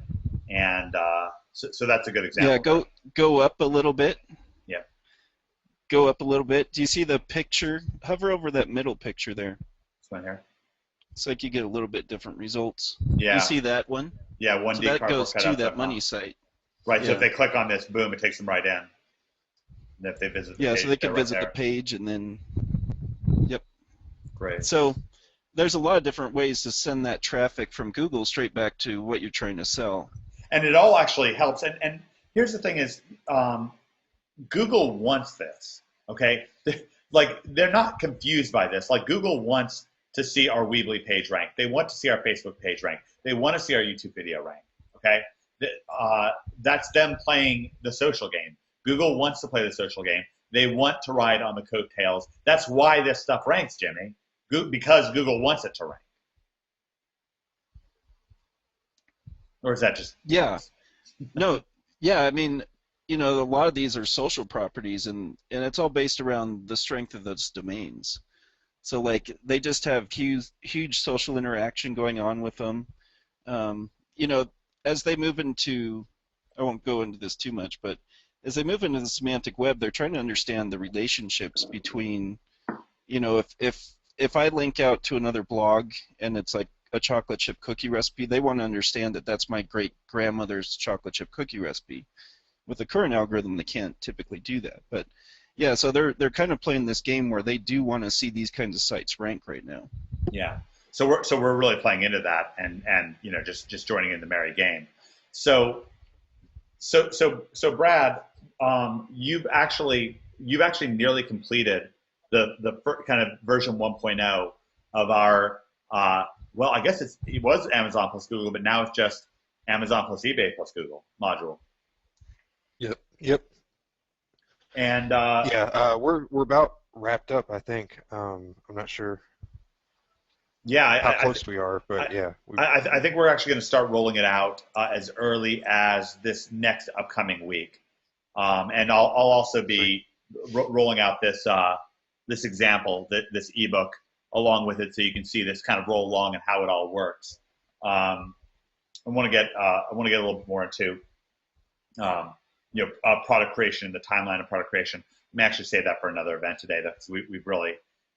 and so that's a good example. Yeah, go up a little bit. Yeah. Go up a little bit. Do you see the picture? Hover over that middle picture there. This one here. It's like you get a little bit different results. Yeah. You see that one? Yeah, 1D so that goes to that money site. Right, so if they click on this, boom, it takes them right in. And if they visit the page, so they can visit right the page and then, yep. Great. So there's a lot of different ways to send that traffic from Google straight back to what you're trying to sell. And it all actually helps. And here's the thing is, Google wants this, okay? Like, they're not confused by this. Like, Google wants to see our Weebly page rank. They want to see our Facebook page rank. They want to see our YouTube video rank. Okay, that's them playing the social game. Google wants to play the social game. They want to ride on the coattails. That's why this stuff ranks, Jimmy, because Google wants it to rank. Or is that just... Yeah. No, yeah, I mean, you know, a lot of these are social properties, and it's all based around the strength of those domains. So, like, they just have huge social interaction going on with them. You know, as they move into, I won't go into this too much, but as they move into the semantic web, they're trying to understand the relationships between, you know, if I link out to another blog and it's like a chocolate chip cookie recipe, they want to understand that that's my great grandmother's chocolate chip cookie recipe. With the current algorithm, they can't typically do that. But yeah, so they're kind of playing this game where they do want to see these kinds of sites rank right now. Yeah. So we're really playing into that, and you know, just joining in the merry game. So Brad, you've actually nearly completed the kind of version 1.0 of our well, I guess it was Amazon plus Google, but now it's just Amazon plus eBay plus Google module. Yep. And Yeah, we're about wrapped up, I think. I'm not sure yeah, how close we are, but yeah. I think we're actually going to start rolling it out as early as this next upcoming week, and I'll also be rolling out this this example, this ebook, along with it, so you can see this kind of roll along and how it all works. I want to get a little bit more into you know, product creation, the timeline of product creation. I may actually save that for another event today. We've really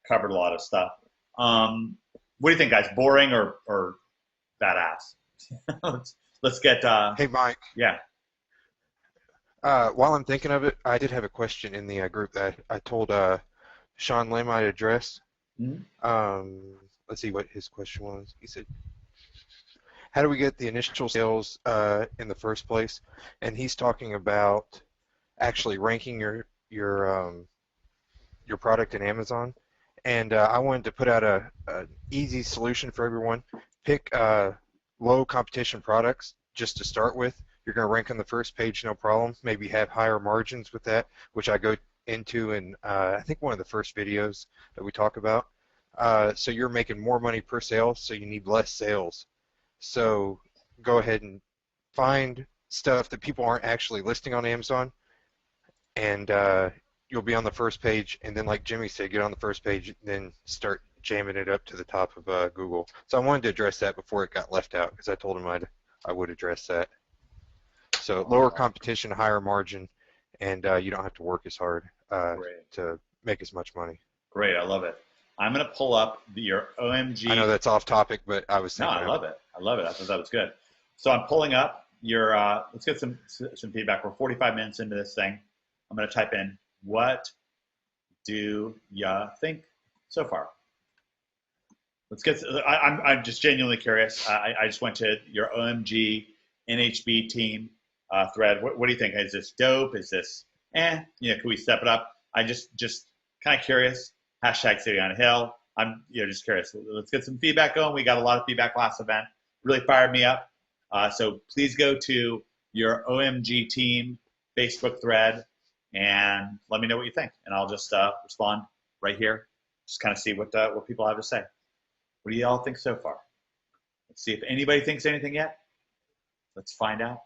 covered a lot of stuff. What do you think, guys? Boring or badass? let's get. Hey, Mike. Yeah. While I'm thinking of it, I did have a question in the group that I told Sean Lim I'd address. Mm-hmm. Let's see what his question was. He said, how do we get the initial sales in the first place? And he's talking about actually ranking your product in Amazon. And I wanted to put out an easy solution for everyone. Pick low competition products just to start with. You're going to rank on the first page, no problem. Maybe have higher margins with that, which I go into in I think one of the first videos that we talk about. So you're making more money per sale, so you need less sales. So go ahead and find stuff that people aren't actually listing on Amazon, and you'll be on the first page. And then, like Jimmy said, get on the first page, then start jamming it up to the top of Google. So I wanted to address that before it got left out, because I told him I would address that. So lower competition, higher margin, and you don't have to work as hard to make as much money. Great, I love it. I'm going to pull up your OMG. I know that's off topic, but I was thinking. No, I love it. I love it. I thought that was good. So I'm pulling up your. Let's get some feedback. We're 45 minutes into this thing. I'm going to type in, what do ya think so far? Let's get. I'm just genuinely curious. I just went to your OMG NHB team thread. What do you think? Is this dope? Is this can we step it up? I just kind of curious. Hashtag City on a Hill. I'm just curious. Let's get some feedback going. We got a lot of feedback last event. Really fired me up. So please go to your OMG team Facebook thread and let me know what you think. And I'll just respond right here. Just kind of see what people have to say. What do you all think so far? Let's see if anybody thinks anything yet. Let's find out.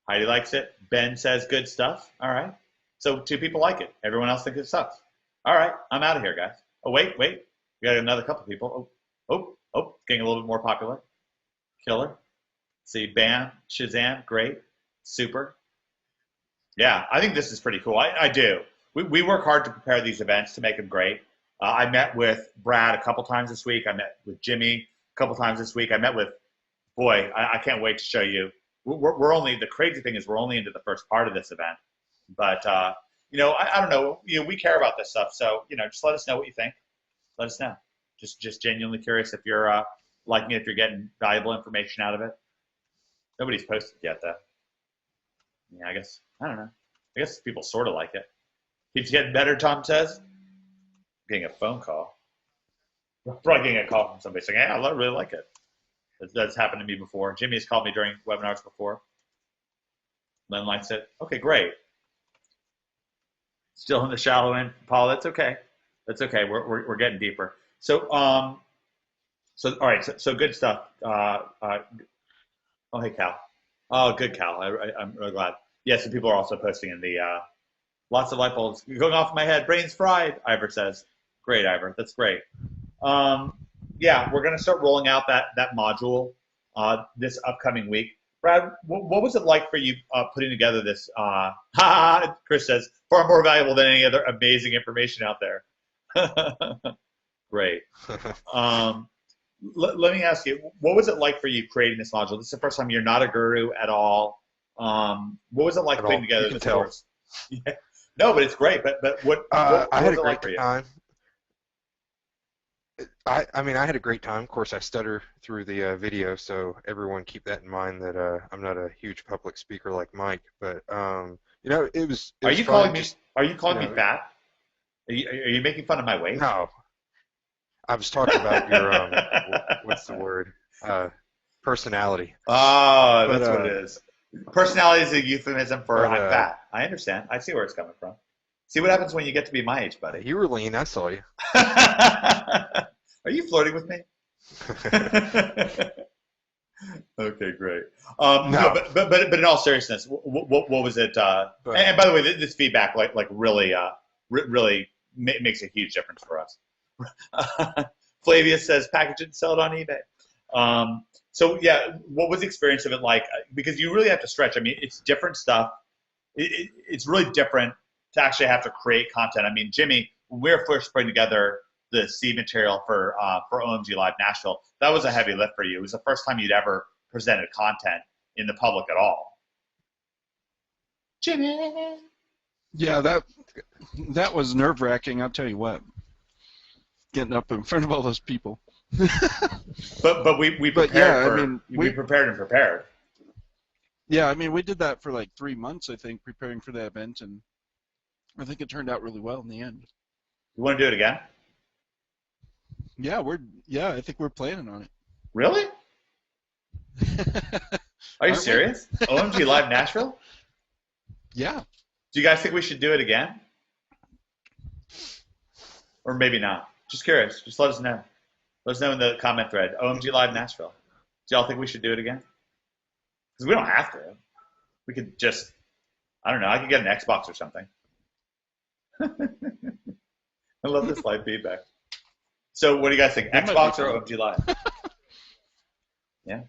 Heidi likes it. Ben says good stuff. All right. So 2 people like it. Everyone else thinks it sucks. All right. I'm out of here, guys. Oh, wait. We got another couple people. Oh, getting a little bit more popular. Killer. See, bam, Shazam, great, super. Yeah, I think this is pretty cool. I do. We work hard to prepare these events to make them great. I met with Brad a couple times this week. I met with Jimmy a couple times this week. I met with, boy, I can't wait to show you. We're only, the crazy thing is we're only into the first part of this event. But, I don't know. We care about this stuff. So, just let us know what you think. Let us know. Just genuinely curious if you're like me, if you're getting valuable information out of it. Nobody's posted yet, though. Yeah, I don't know. I guess people sort of like it. Keeps getting better, Tom says. Getting a phone call. probably getting a call from somebody saying, "Hey, I really like it." That's happened to me before. Jimmy has called me during webinars before. Len likes it. Okay, great. Still in the shallow end, Paul. That's okay. That's okay. We're getting deeper. So all right. So good stuff. Oh, hey, Cal. Oh, good, Cal. I'm really glad. Yes, and people are also posting in the lots of light bulbs going off in my head. Brain's fried. Ivor says. Great, Ivor. That's great. Yeah, we're going to start rolling out that module this upcoming week. Brad, what was it like for you putting together this? Chris says, far more valuable than any other amazing information out there. Great. Let me ask you, what was it like for you creating this module? This is the first time you're not a guru at all. What was it like putting together this course? Yeah. No, but it's great. But what I had was a it like great for you? time. I mean, I had a great time. Of course, I stutter through the video, so everyone keep that in mind that I'm not a huge public speaker like Mike. But you know, it was. Are you calling me? Are you calling you me fat? Are you making fun of my weight? No, I was talking about your what's the word? Personality. Oh, But, that's what it is. Personality is a euphemism for but, I'm fat. I understand. I see where it's coming from. See what happens when you get to be my age, buddy. You were lean. I saw you. Are you flirting with me? Okay, great. No. No, but in all seriousness, what was it? And by the way, this feedback really makes a huge difference for us. Flavia says package it and sell it on eBay. So yeah, what was the experience of it like? Because you really have to stretch. I mean, it's different stuff. It's really different to actually have to create content. I mean, Jimmy, when we were first putting together the seed material for OMG Live Nashville, that was a heavy lift for you. It was the first time you'd ever presented content in the public at all. Jimmy. Yeah, that was nerve-wracking. I'll tell you what. Getting up in front of all those people. But we prepared. But yeah, for, I mean, we prepared and prepared. Yeah, I mean, we did that for like 3 months, I think, preparing for that event, and I think it turned out really well in the end. You want to do it again? Yeah, I think we're planning on it. Really? Are you serious? OMG Live Nashville? Yeah. Do you guys think we should do it again? Or maybe not? Just curious. Just let us know. Let us know in the comment thread. OMG Live Nashville. Do y'all think we should do it again? Because we don't have to. We could just, I don't know, I could get an Xbox or something. I love this live feedback. So what do you guys think? Xbox or OMG Live? Yeah.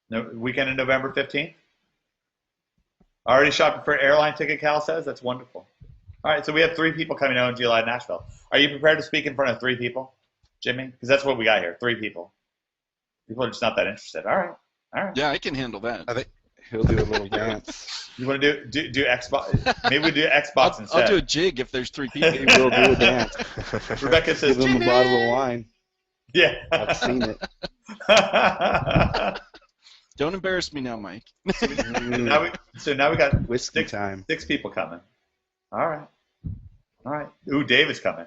No, weekend of November 15th? Already shopping for an airline ticket, Cal says? That's wonderful. All right, so we have 3 people coming to OMG Live Nashville. Are you prepared to speak in front of 3 people, Jimmy? Because that's what we got here, 3 people. People are just not that interested. All right. Yeah, I can handle that. I think He'll do a little dance. You want to do Xbox? Maybe we do Xbox instead. I'll do a jig if there's 3 people. He will do a dance. Rebecca says, Give him a bottle of wine. Yeah. I've seen it. Don't embarrass me now, Mike. So now we got Whiskey time. 6 people coming. All right. Ooh, David's coming.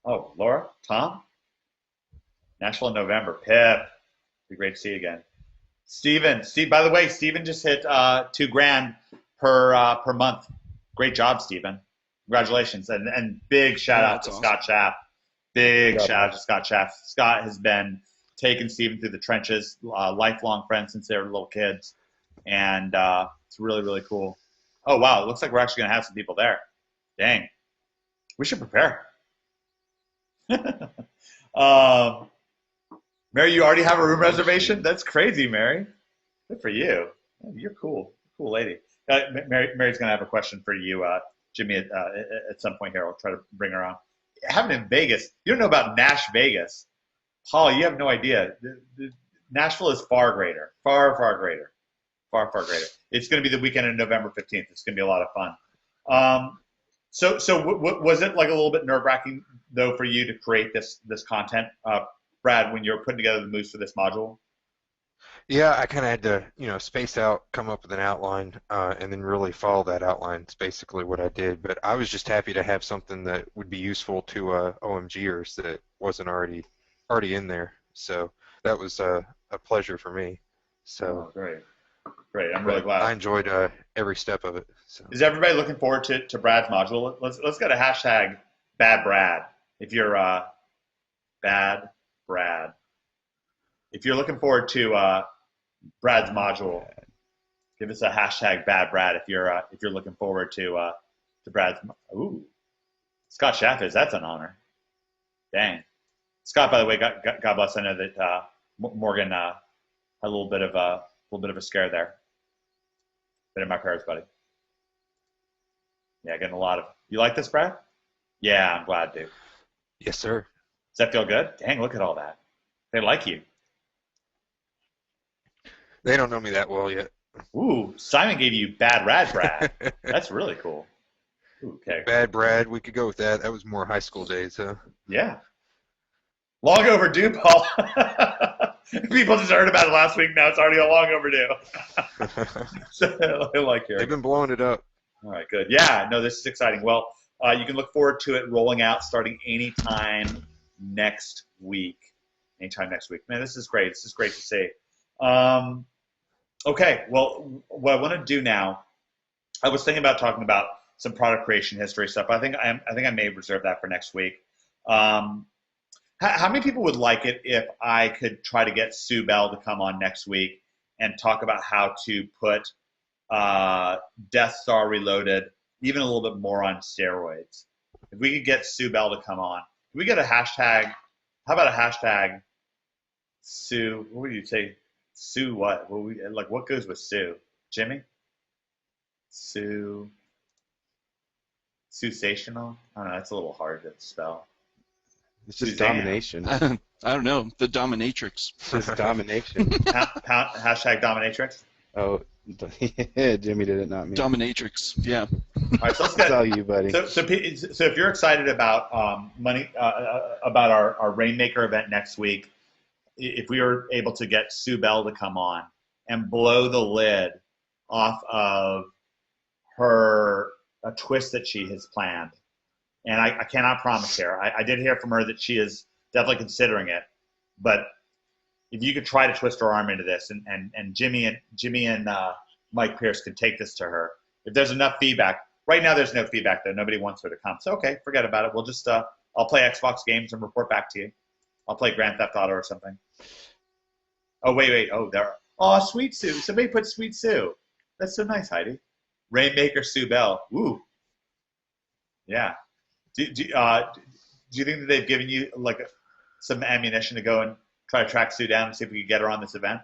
Oh, Laura, Tom, Nashville in November. Pip, be great to see you again. Steven, by the way, Steven just hit $2,000 per month. Great job, Steven. Congratulations, and big shout out to Scott Schaff. Big shout out to Scott Schaff. Scott has been taking Steven through the trenches, lifelong friends since they were little kids, and it's really, really cool. Oh, wow, it looks like we're actually going to have some people there. Dang. We should prepare. Mary, you already have a room reservation? That's crazy, Mary. Good for you. You're cool. Cool lady. Mary's going to have a question for you, Jimmy, at some point here. I'll try to bring her on. Having in Vegas, you don't know about Nash Vegas. Paul, you have no idea. Nashville is far greater. Far, far greater. Far, far greater. It's going to be the weekend of November 15th. It's going to be a lot of fun. So was it like a little bit nerve-wracking, though, for you to create this content, Brad, when you were putting together the moves for this module? Yeah, I kind of had to, space out, come up with an outline, and then really follow that outline. It's basically what I did. But I was just happy to have something that would be useful to OMGers that wasn't already already in there, so that was a pleasure for me. So Oh, great. Great. I'm really glad. I enjoyed every step of it. So. Is everybody looking forward to Brad's module? Let's get a hashtag Bad Brad. If you're Bad Brad. If you're looking forward to Brad's module, give us a hashtag Bad Brad. If you're looking forward to Brad's. Ooh, Scott Chaffis, that's an honor. Dang, Scott. By the way, God bless. I know that Morgan had a little bit of a scare there. Been in my prayers, buddy. Yeah, getting a lot of. You like this, Brad? Yeah, I'm glad, dude. Yes, sir. Does that feel good? Dang, look at all that. They like you. They don't know me that well yet. Ooh, Simon gave you Bad Rad Brad. That's really cool. Ooh, okay. Bad Brad, we could go with that. That was more high school days, huh? Yeah. Long overdue, Paul. People just heard about it last week. Now it's already long overdue. So, I like hearing. They've been blowing it up. All right, good. Yeah, no, this is exciting. Well, you can look forward to it rolling out starting anytime next week. Anytime next week. Man, this is great. This is great to see. Okay, well, what I want to do now, I was thinking about talking about some product creation history stuff. I think I may reserve that for next week. How many people would like it if I could try to get Sue Bell to come on next week and talk about how to put Death Star Reloaded even a little bit more on steroids? If we could get Sue Bell to come on, can we get a hashtag? How about a hashtag Sue? What would you say? Sue what? What goes with Sue? Jimmy? Sue-sational? I don't know. That's a little hard to spell. It's just Suzanne. domination. I don't know. The dominatrix. It's just domination. Hashtag dominatrix? Oh, yeah, Jimmy did it, not me. Dominatrix. Yeah. All right, so let's It's get. all you, buddy. So if you're excited about about our Rainmaker event next week, if we were able to get Sue Bell to come on and blow the lid off of a twist that she has planned, and I cannot promise here. I did hear from her that she is definitely considering it, but if you could try to twist her arm into this, and Jimmy and Mike Pierce can take this to her. If there's enough feedback, right now there's no feedback though. Nobody wants her to come. So okay, forget about it. We'll just I'll play Xbox games and report back to you. I'll play Grand Theft Auto or something. Oh wait. Oh there. Oh, Sweet Sue. Somebody put Sweet Sue. That's so nice, Heidi. Rainmaker Sue Bell. Ooh. Yeah. Do you think that they've given you some ammunition to go and try to track Sue down and see if we can get her on this event?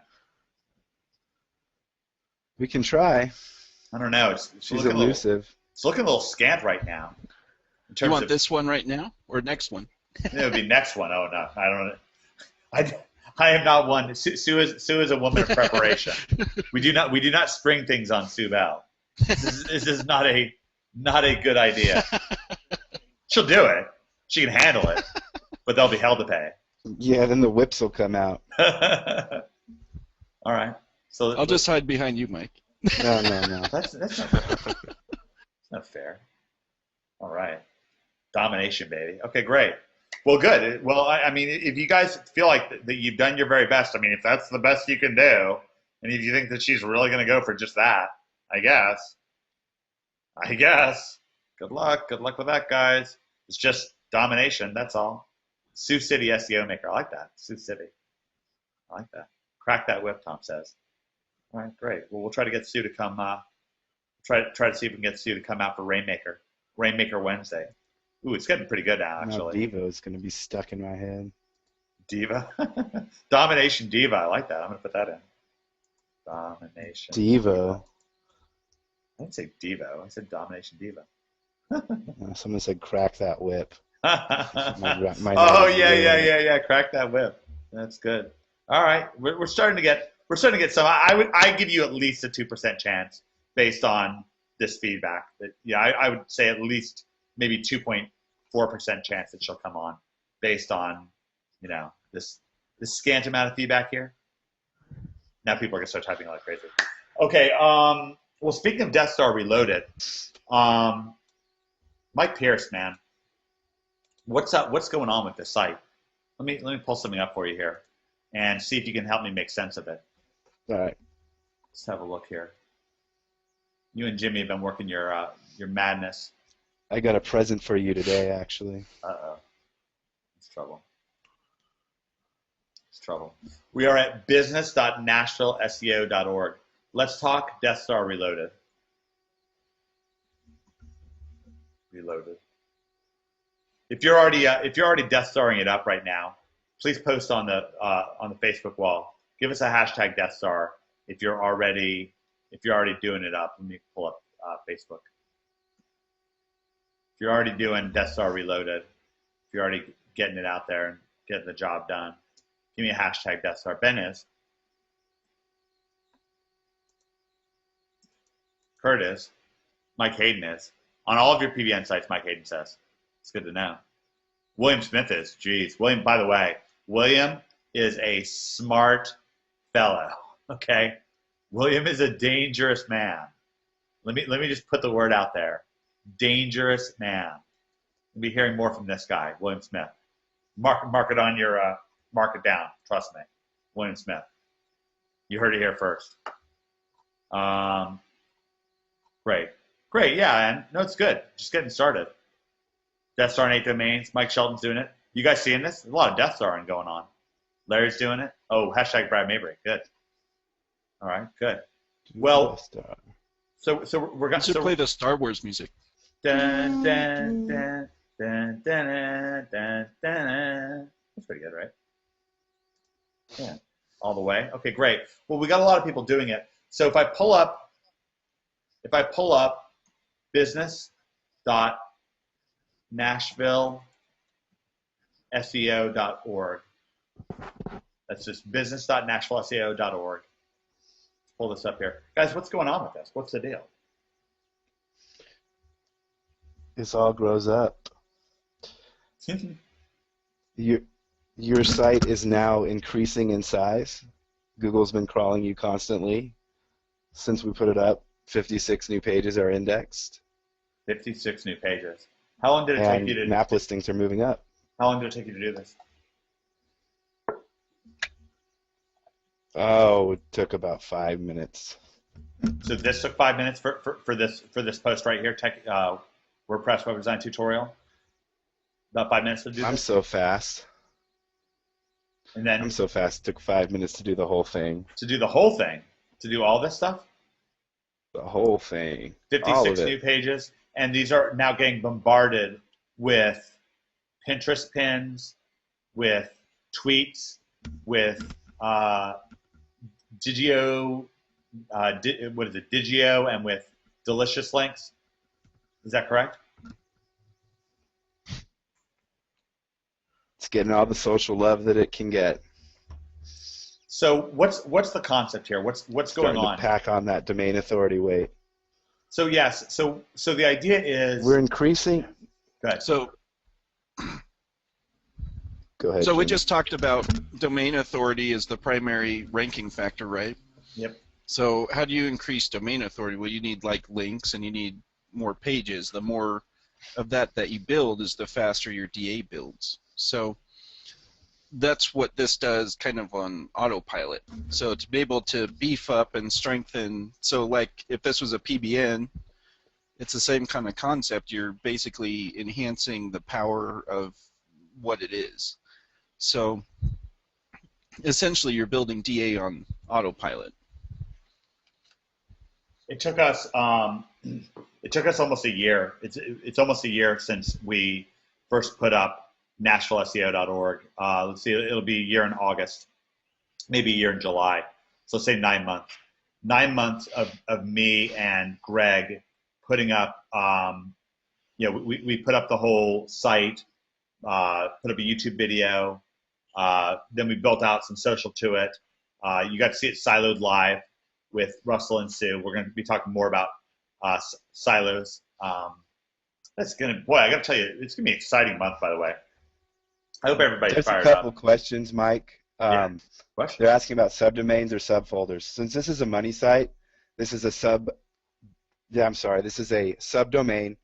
We can try. I don't know. She's elusive. It's looking a little scant right now. You want this one right now or next one? It would be next one. Oh no, I don't. I am not one. Sue is a woman of preparation. we do not spring things on Sue Bell. This is not a good idea. She'll do it. She can handle it, but there'll be hell to pay. Yeah, then the whips will come out. All right. So I'll just hide behind you, Mike. No. That's not fair. That's not fair. All right. Domination, baby. Okay, great. Well, good. Well, I mean, if you guys feel like that you've done your very best, I mean, if that's the best you can do, and if you think that she's really going to go for just that, I guess. Good luck. Good luck with that, guys. It's just domination. That's all. Sioux City SEO maker. I like that. Sioux City. I like that. Crack that whip, Tom says. All right, great. Well, we'll try to get Sue to come. Try to see if we can get Sue to come out for Rainmaker Wednesday. Ooh, it's getting pretty good now, actually. Now Devo is going to be stuck in my head. Diva? Domination Diva. I like that. I'm going to put that in. Domination. Devo. I didn't say Devo. I said Domination Diva. Someone said crack that whip. Oh, yeah. Crack that whip. That's good. All right. We're starting to get some. I give you at least a 2% chance based on this feedback. That I would say at least maybe 2.4% chance that she'll come on based on, this scant amount of feedback here. Now people are going to start typing like crazy. Okay, well, speaking of Death Star Reloaded, Mike Pierce, man, what's up? What's going on with this site? Let me pull something up for you here, and see if you can help me make sense of it. All right. Let's have a look here. You and Jimmy have been working your madness. I got a present for you today, actually. Uh-oh. It's trouble. It's trouble. We are at business.nashvilleseo.org. Let's talk Death Star Reloaded. Reloaded. If you're already Death Starring it up right now, please post on the Facebook wall. Give us a hashtag Death Star if you're already doing it up. Let me pull up Facebook. If you're already doing Death Star Reloaded, if you're already getting it out there and getting the job done, give me a hashtag Death Star. Ben is. Kurt is. Mike Hayden is. On all of your PBN sites, Mike Hayden says. It's good to know. William Smith is. Geez. William, by the way, William is a smart fellow. Okay? William is a dangerous man. Let me just put the word out there. Dangerous man. We'll be hearing more from this guy, William Smith. Mark it on your mark it down. Trust me, William Smith. You heard it here first. Great. Yeah, and no, it's good. Just getting started. Death Star and 8 domains. Mike Shelton's doing it. You guys seeing this? There's a lot of Death Starring going on. Larry's doing it. Oh, hashtag Brad Mabry. Good. All right, good. Well, so we're going to play the Star Wars music. Dun, dun, dun, dun, dun, dun, dun. That's pretty good, right? Yeah, all the way. Okay, great. Well, we got a lot of people doing it. So if I pull up business.nashvilleseo.org. That's just business.nashvilleseo.org. Pull this up here. Guys, what's going on with this? What's the deal? This all grows up. Your site is now increasing in size. Google's been crawling you constantly. Since we put it up, 56 new pages are indexed. 56 new pages. How long did it take you to... map listings are moving up. How long did it take you to do this? Oh, it took about 5 minutes. So this took 5 minutes for this post right here, WordPress web design tutorial. About 5 minutes to do this. I'm so fast. And then I'm so fast. It took 5 minutes to do the whole thing. To do the whole thing, to do all this stuff. The whole thing. 56 new pages, and these are now getting bombarded with Pinterest pins, with tweets, with Digio, Digio, and with delicious links. Is that correct? It's getting all the social love that it can get. So what's the concept here? What's going Starting on? to pack on that domain authority weight. So yes, so the idea is we're increasing. Go ahead. So go ahead. So Jimmy. we just talked about domain authority as the primary ranking factor, right? Yep. So how do you increase domain authority? Well, you need like links and you need more pages. The more of that you build is the faster your DA builds. So that's what this does kind of on autopilot. So to be able to beef up and strengthen, so like if this was a PBN, it's the same kind of concept. You're basically enhancing the power of what it is. So essentially you're building DA on autopilot. It took us almost a year. It's almost a year since we first put up NashvilleSEO.org. Let's see, it'll be a year in August, maybe a year in July. So say 9 months. 9 months of me and Greg putting up, we put up the whole site, put up a YouTube video, then we built out some social to it. You got to see it siloed live with Russell and Sue. We're going to be talking more about silos. That's gonna, boy, I got to tell you, it's gonna be an exciting month. By the way, I hope everybody's fired up. There's a couple questions, Mike. Questions? They're asking about subdomains or subfolders. Since this is a money site, this is a this is a subdomain,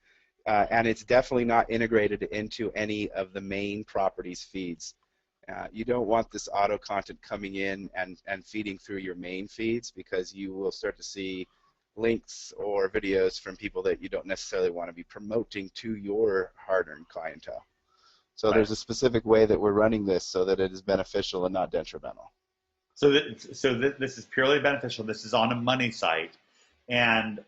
and it's definitely not integrated into any of the main properties feeds. You don't want this auto content coming in and feeding through your main feeds, because you will start to see links or videos from people that you don't necessarily want to be promoting to your hard-earned clientele. So Right. there's a specific way that we're running this so that it is beneficial and not detrimental. So this is purely beneficial. This is on a money site, and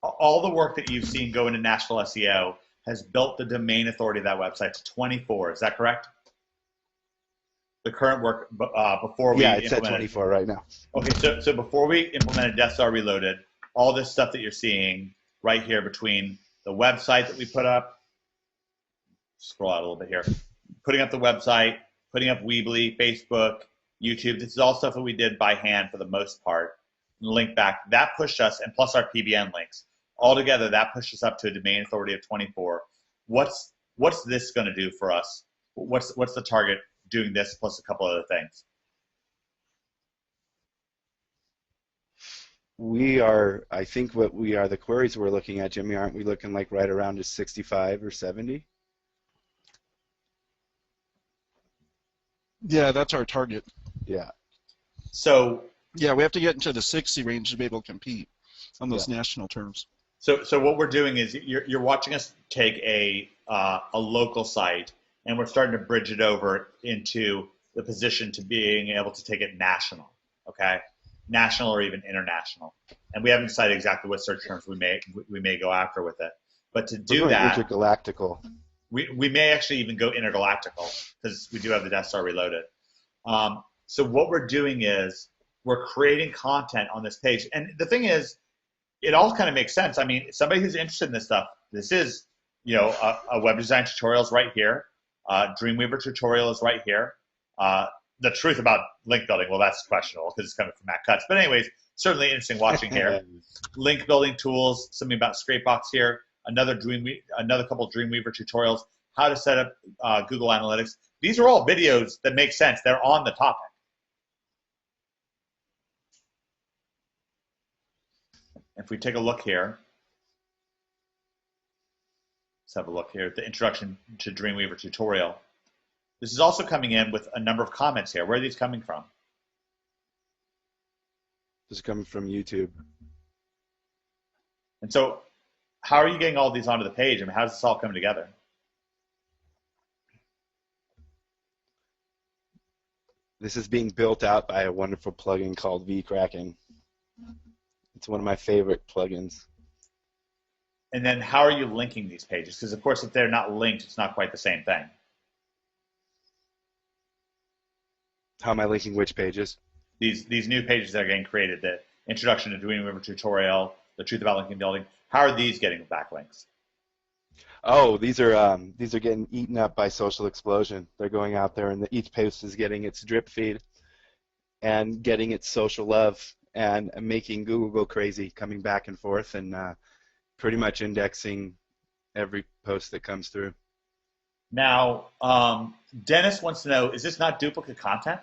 all the work that you've seen go into Nashville SEO has built the domain authority of that website to 24. Is that correct? The current work before we Yeah, it's at implemented. 24 right now. Okay, so before we implemented Death Star Reloaded, all this stuff that you're seeing right here between the website that we put up, scroll out a little bit here, putting up the website, putting up Weebly, Facebook, YouTube, this is all stuff that we did by hand for the most part. Link back, that pushed us, and plus our PBN links. Altogether, that pushed us up to a domain authority of 24. What's this going to do for us? What's the target doing this plus a couple other things? We are, I think what we are, the queries we're looking at, Jimmy, aren't we looking like right around a 65 or 70? Yeah, that's our target. Yeah. So Yeah, we have to get into the 60 range to be able to compete on those national terms. So what we're doing is you're watching us take a local site, and we're starting to bridge it over into the position to being able to take it national, okay? National or even international. And we haven't decided exactly what search terms we may go after with it. But to do that, intergalactical. we may actually even go intergalactical, because we do have the Death Star Reloaded. So what we're doing is we're creating content on this page. And the thing is, it all kind of makes sense. I mean, somebody who's interested in this stuff, this is, a web design tutorial is right here. Dreamweaver tutorial is right here. The truth about link building, well, that's questionable because it's coming from Matt Cutts. But anyways, certainly interesting watching here. Link building tools, something about Scrapebox here. Another couple Dreamweaver tutorials. How to set up Google Analytics. These are all videos that make sense. They're on the topic. If we take a look here, let's have a look here at the introduction to Dreamweaver tutorial. This is also coming in with a number of comments here. Where are these coming from? This is coming from YouTube. And so how are you getting all these onto the page? I mean, how does this all come together? This is being built out by a wonderful plugin called vCracking. It's one of my favorite plugins. And then how are you linking these pages? Because, of course, if they're not linked, it's not quite the same thing. How am I linking which pages? These new pages that are getting created, the introduction to Dreamweaver tutorial, the truth about linking building, how are these getting backlinks? Oh, these are getting eaten up by social explosion. They're going out there, and each post is getting its drip feed and getting its social love and making Google go crazy, coming back and forth and pretty much indexing every post that comes through. Now, Dennis wants to know, is this not duplicate content?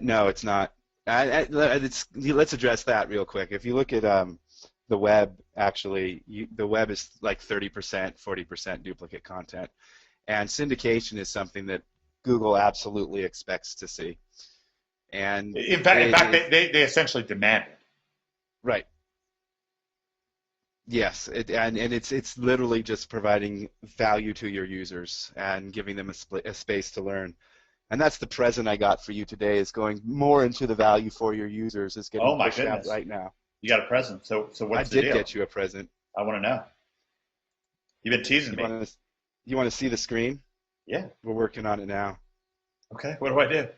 No, it's not. Let's address that real quick. If you look at the web, actually, the web is like 30%, 40% duplicate content. And syndication is something that Google absolutely expects to see. And in fact, they essentially demand it. Right. Yes, and it's literally just providing value to your users and giving them a space to learn. And that's the present I got for you today, is going more into the value for your users is getting pushed out right now. You got a present. So what's the deal? I did get you a present. I want to know. You've been teasing me. You want to see the screen? Yeah. We're working on it now. Okay, what do I do?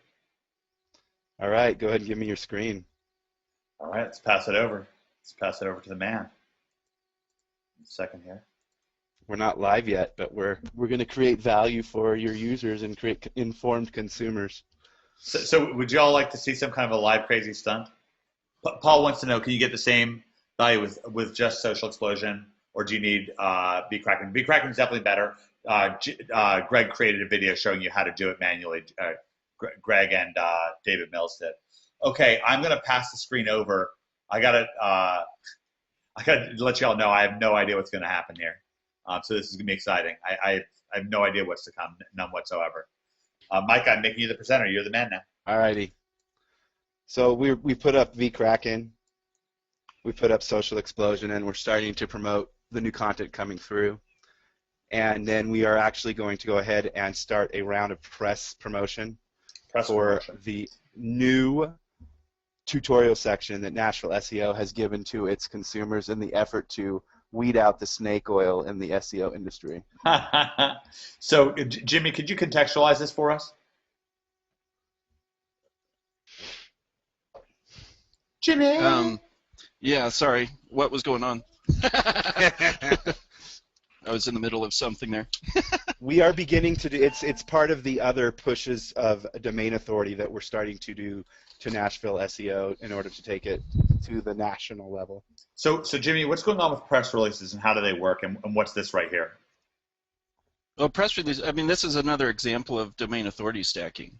All right, go ahead and give me your screen. All right, let's pass it over. Let's pass it over to the man. A second here. We're not live yet, but we're going to create value for your users and create informed consumers. So would you all like to see some kind of a live crazy stunt? Paul wants to know, can you get the same value with just social explosion, or do you need vCracking? vCracking is definitely better. Greg created a video showing you how to do it manually. Greg and David Mills did. Okay, I'm going to pass the screen over. I got to let you all know I have no idea what's going to happen here. So this is going to be exciting. I have no idea what's to come, none whatsoever. Mike, I'm making you the presenter. You're the man now. Alrighty. So we put up vCracken, we put up Social Explosion, and we're starting to promote the new content coming through. And then we are actually going to go ahead and start a round of press promotion for the new tutorial section that Nashville SEO has given to its consumers in the effort to weed out the snake oil in the SEO industry. So, Jimmy, could you contextualize this for us? Jimmy! Yeah, sorry. What was going on? I was in the middle of something there. We are beginning to do, it's part of the other pushes of domain authority that we're starting to do to Nashville SEO in order to take it to the national level. So Jimmy, what's going on with press releases and how do they work, and what's this right here? Well, press release, I mean, this is another example of domain authority stacking.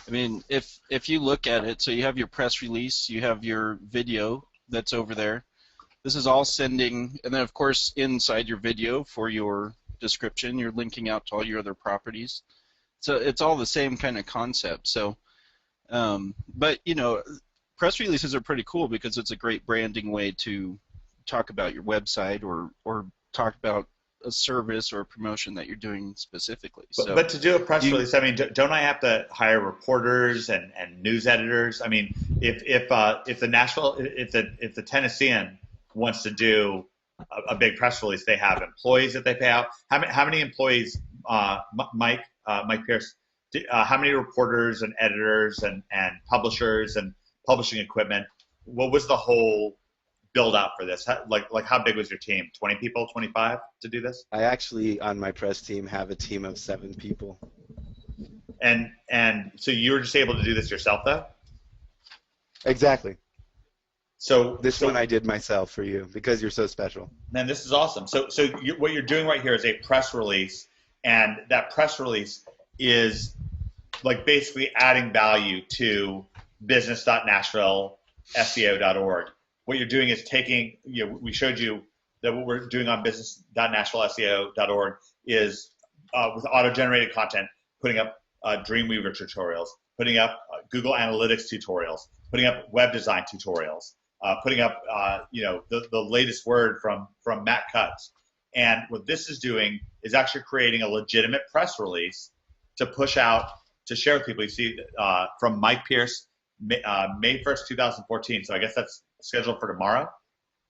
I mean, if you look at it, so you have your press release, you have your video that's over there. This is all sending, and then of course inside your video for your description, you're linking out to all your other properties. So it's all the same kind of concept. So, but you know, press releases are pretty cool because it's a great branding way to talk about your website or talk about a service or a promotion that you're doing specifically. But to do a press release, I mean, don't I have to hire reporters and news editors? I mean, if the Tennessean wants to do a big press release, they have employees that they pay out. How many employees, Mike Pierce? How many reporters and editors and publishers and publishing equipment? What was the whole build out for this? Like how big was your team? 20 people, 25 to do this? I actually, on my press team, have a team of 7 people. And so you were just able to do this yourself, though? Exactly. So this one I did myself for you because you're so special. Man, this is awesome. So what you're doing right here is a press release, and that press release is like basically adding value to business.nashvilleseo.org. What you're doing is taking, we showed you that what we're doing on business.nashvilleseo.org is with auto-generated content, putting up Dreamweaver tutorials, putting up Google Analytics tutorials, putting up web design tutorials, putting up the latest word from Matt Cutts. And what this is doing is actually creating a legitimate press release to push out, to share with people. You see from Mike Pierce, May 1st, 2014. So I guess that's scheduled for tomorrow.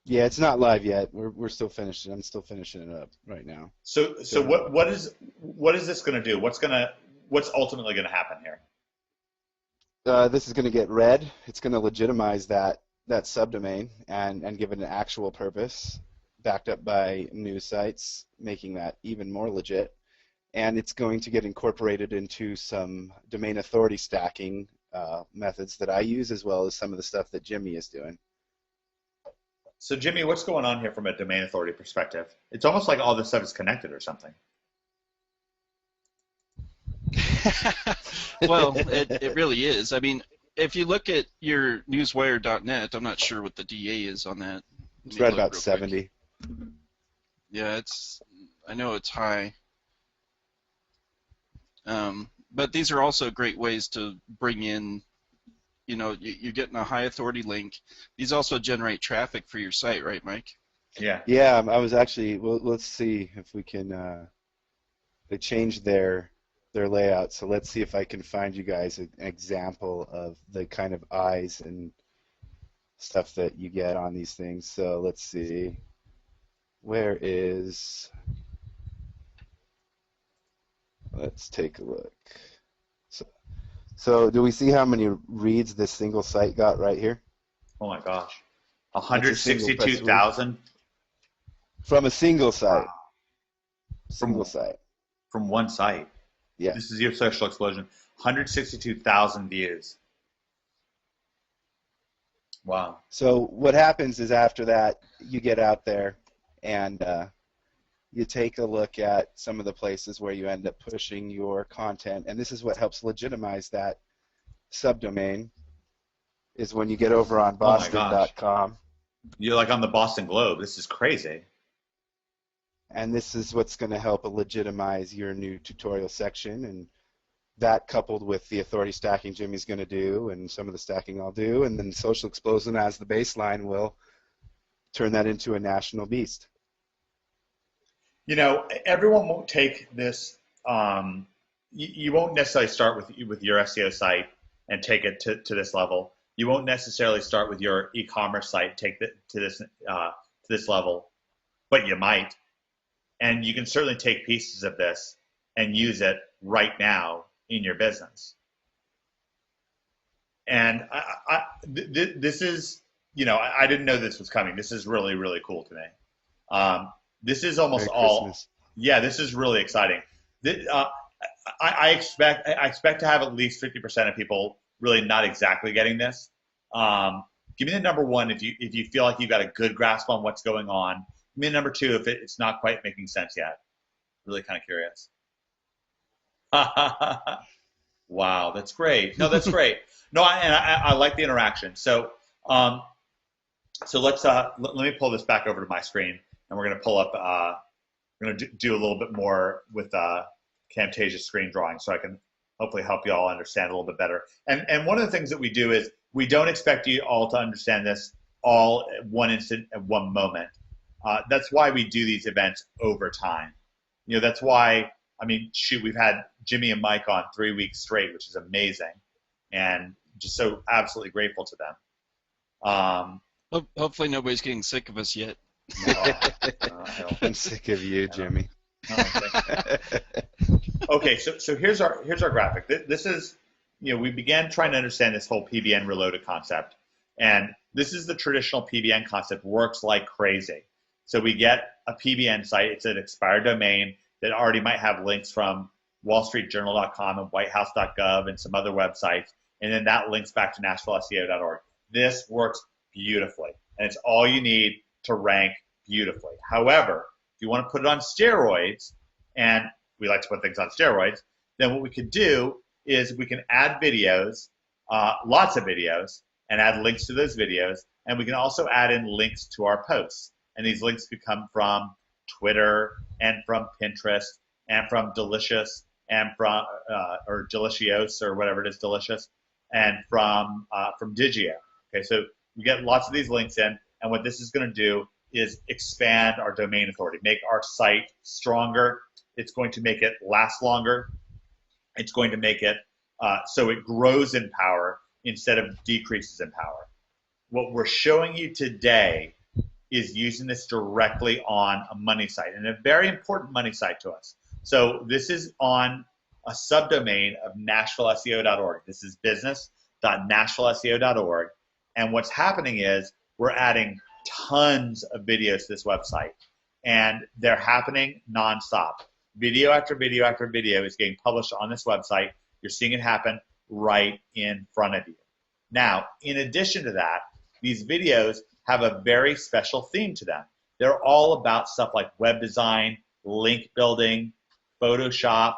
Yeah, it's not live yet. We're still finishing. I'm still finishing it up right now. So what is this going to do? What's ultimately going to happen here? This is going to get read. It's going to legitimize that subdomain and give it an actual purpose, backed up by news sites, making that even more legit. And it's going to get incorporated into some domain authority stacking methods that I use, as well as some of the stuff that Jimmy is doing. So Jimmy, what's going on here from a domain authority perspective? It's almost like all this stuff is connected or something. Well, it really is. I mean, if you look at your newswire.net, I'm not sure what the DA is on that. It's right about 70. Yeah, I know it's high. But these are also great ways to bring in, you're getting a high authority link. These also generate traffic for your site, right, Mike? Yeah. Yeah, I was actually, well, let's see if we can, they changed their layout, so let's see if I can find you guys an example of the kind of eyes and stuff that you get on these things. So let's see, let's take a look. So do we see how many reads this single site got right here? Oh my gosh, 162,000 from a single site. Single site. From one site. Yeah. This is your social explosion. 162,000 views. Wow. So what happens is after that, you get out there and you take a look at some of the places where you end up pushing your content, and this is what helps legitimize that subdomain, is when you get over on boston.com. You're like on the Boston Globe. This is crazy. And this is what's going to help legitimize your new tutorial section and that coupled with the authority stacking Jimmy's going to do and some of the stacking I'll do, and then social explosion as the baseline will turn that into a national beast. You know, everyone won't take this. You won't necessarily start with your SEO site and take it to this level. You won't necessarily start with your e-commerce site, take it to this level, but you might. And you can certainly take pieces of this and use it right now in your business. And this is, you know, I didn't know this was coming. This is really, really cool to me. This is almost Merry all. Christmas. Yeah, this is really exciting. I expect to have at least 50% of people really not exactly getting this. Give me the number one if you feel like you've got a good grasp on what's going on. Give me the number two if it's not quite making sense yet. Really kind of curious. Wow, that's great. No, that's great. No, I like the interaction. So let's let me pull this back over to my screen, and we're going to pull up. We're going to do a little bit more with Camtasia's screen drawing, so I can hopefully help you all understand a little bit better. And one of the things that we do is we don't expect you all to understand this all at one instant, at one moment. That's why we do these events over time. You know, that's why. I mean, shoot, we've had Jimmy and Mike on 3 weeks straight, which is amazing, and just so absolutely grateful to them. Hopefully nobody's getting sick of us yet. No, I'm sick of you, Jimmy. Okay, so here's our graphic. This is, you know, we began trying to understand this whole PBN reloaded concept, and this is the traditional PBN concept, works like crazy. So we get a PBN site, it's an expired domain that already might have links from wallstreetjournal.com and whitehouse.gov and some other websites, and then that links back to nashvilleseo.org. This works beautifully, and it's all you need to rank beautifully. However, if you want to put it on steroids, and we like to put things on steroids, then what we could do is we can add videos, lots of videos, and add links to those videos, and we can also add in links to our posts. And these links could come from Twitter and from Pinterest and from Delicious and from or Delicios or whatever it is, Delicious, and from Digio. Okay, so we get lots of these links in, and what this is going to do is expand our domain authority, make our site stronger. It's going to make it last longer. It's going to make it so it grows in power instead of decreases in power. What we're showing you today is using this directly on a money site, and a very important money site to us. So this is on a subdomain of nashvilleseo.org. This is business.nashvilleseo.org. And what's happening is we're adding tons of videos to this website, and they're happening nonstop. Video after video after video is getting published on this website. You're seeing it happen right in front of you. Now, in addition to that, these videos have a very special theme to them. They're all about stuff like web design, link building, Photoshop,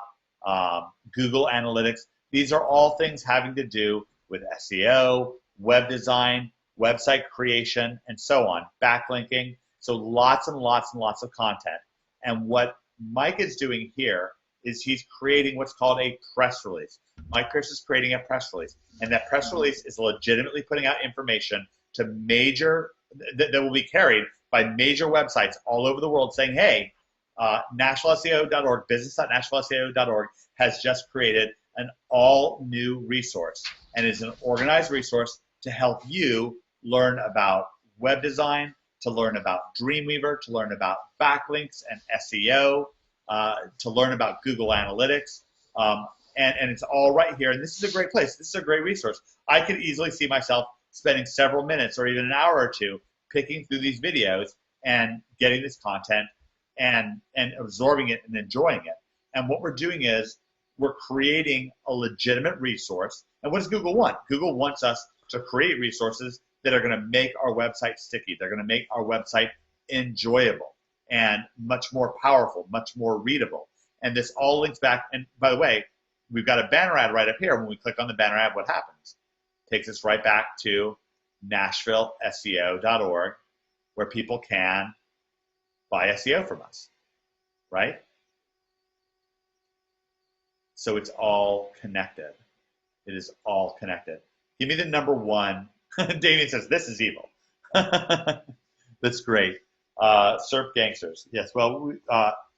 Google Analytics. These are all things having to do with SEO, web design, website creation, and so on, backlinking. So lots and lots and lots of content. And what Mike is doing here is he's creating what's called a press release. Mike Pierce is creating a press release, and that press release is legitimately putting out information to major that will be carried by major websites all over the world saying, hey, nashvilleseo.org, business.nashvilleseo.org has just created an all-new resource, and is an organized resource to help you learn about web design, to learn about Dreamweaver, to learn about backlinks and SEO, to learn about Google Analytics, and it's all right here. And this is a great place. This is a great resource. I could easily see myself spending several minutes or even an hour or two picking through these videos and getting this content and absorbing it and enjoying it. And what we're doing is we're creating a legitimate resource. And what does Google want? Google wants us to create resources that are going to make our website sticky. They're going to make our website enjoyable and much more powerful, much more readable. And this all links back. And by the way, we've got a banner ad right up here. When we click on the banner ad, what happens? Takes us right back to nashvilleseo.org, where people can buy SEO from us, right? So it's all connected. It is all connected. Give me the number one. Damien says, this is evil. That's great. Surf Gangsters. Yes, well,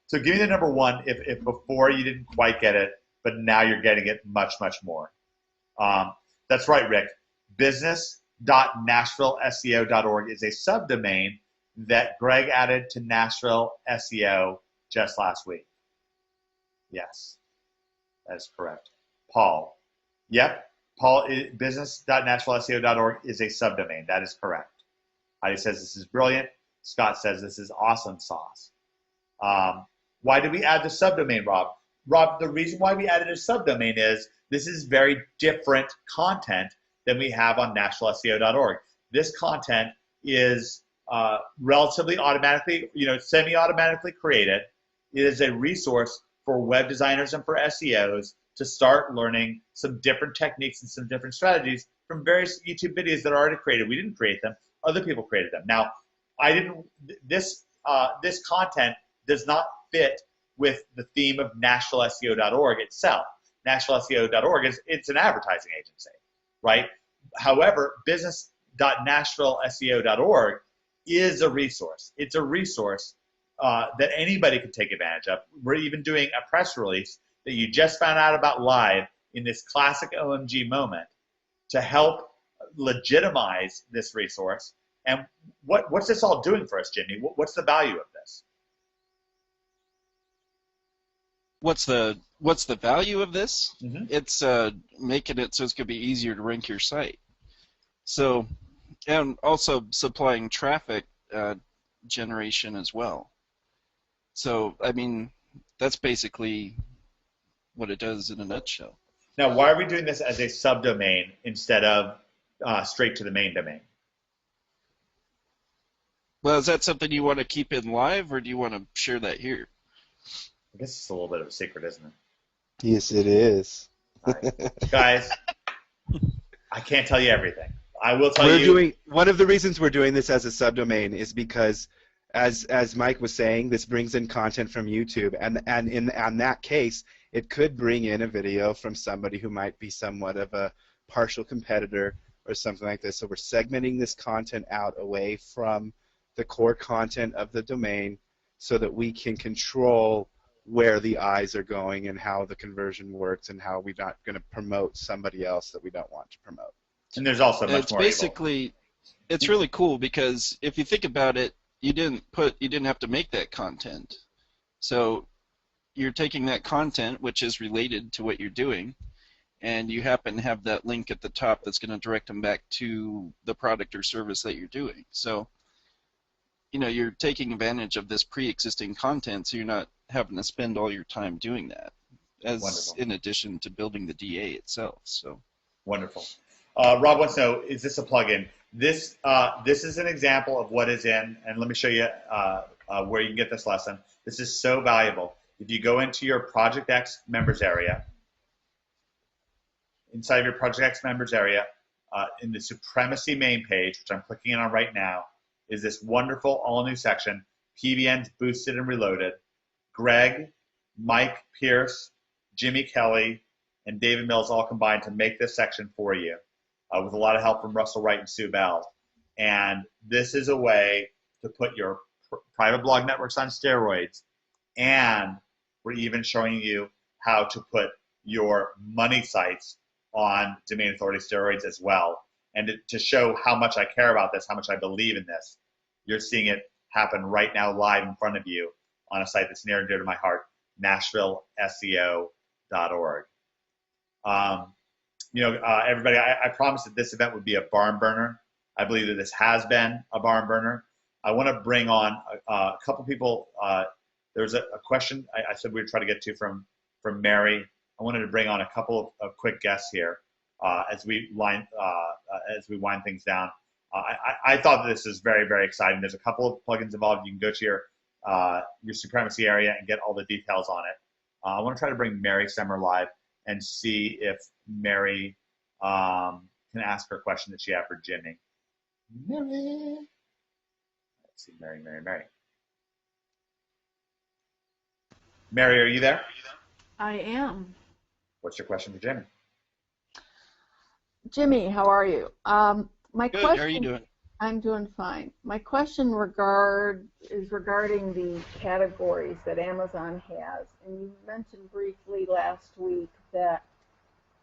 so give me the number one if before you didn't quite get it, but now you're getting it much, much more. That's right, Rick. Business.nashvilleseo.org is a subdomain that Greg added to Nashville SEO just last week. Yes, that is correct. Paul. Yep. Paul, business.nashvilleseo.org is a subdomain. That is correct. Heidi says this is brilliant. Scott says this is awesome sauce. Why did we add the subdomain, Rob? Rob, the reason why we added a subdomain is this is very different content than we have on nashvilleseo.org. This content is relatively automatically, semi-automatically created. It is a resource for web designers and for SEOs to start learning some different techniques and some different strategies from various YouTube videos that are already created. We didn't create them; other people created them. Now, I didn't. This content does not fit with the theme of NashvilleSEO.org itself. NashvilleSEO.org it's an advertising agency, right? However, business.nashvilleseo.org is a resource. It's a resource that anybody can take advantage of. We're even doing a press release that you just found out about live in this classic OMG moment to help legitimize this resource. And what's this all doing for us, Jimmy? What's the value of this? What's the value of this? Mm-hmm. It's making it so it's going to be easier to rank your site. So, and also supplying traffic generation as well. So, I mean, that's basically what it does in a nutshell. Now, why are we doing this as a subdomain instead of straight to the main domain? Well, is that something you want to keep in live, or do you want to share that here? I guess it's a little bit of a secret, isn't it? Yes, it is. Guys, I can't tell you everything. I will tell you. One of the reasons we're doing this as a subdomain is because, as Mike was saying, this brings in content from YouTube, and in that case, it could bring in a video from somebody who might be somewhat of a partial competitor or something like this. So we're segmenting this content out away from the core content of the domain so that we can control where the eyes are going and how the conversion works and how we're not going to promote somebody else that we don't want to promote. And there's also much more basically, it's really cool because if you think about it, you didn't have to make that content. So you're taking that content, which is related to what you're doing, and you happen to have that link at the top that's going to direct them back to the product or service that you're doing. So, you're taking advantage of this pre-existing content, so you're not having to spend all your time doing that, Wonderful. In addition to building the DA itself. So wonderful. Rob wants to know, is this a plugin? This is an example of what is in, and let me show you where you can get this lesson. This is so valuable. If you go into your Project X members area, inside of your Project X members area, in the Supremacy main page, which I'm clicking on right now, is this wonderful all-new section, PBNs boosted and reloaded. Greg, Mike Pierce, Jimmy Kelly, and David Mills all combined to make this section for you with a lot of help from Russell Wright and Sue Bell. And this is a way to put your private blog networks on steroids, and we're even showing you how to put your money sites on domain authority steroids as well. And to show how much I care about this, how much I believe in this, you're seeing it happen right now live in front of you on a site that's near and dear to my heart, NashvilleSEO.org. Everybody, I promised that this event would be a barn burner. I believe that this has been a barn burner. I want to bring on a couple people. There's a question I said we would try to get to from Mary. I wanted to bring on a couple of quick guests here as we wind things down. I thought that this is very, very exciting. There's a couple of plugins involved. You can go to your Supremacy area and get all the details on it. I want to try to bring Mary Semmer live and see if Mary can ask her question that she had for Jimmy. Mary. Let's see, Mary. Mary, are you there? I am. What's your question for Jimmy? Jimmy, how are you? My Good. question. How are you doing? I'm doing fine. My question is regarding the categories that Amazon has. And you mentioned briefly last week that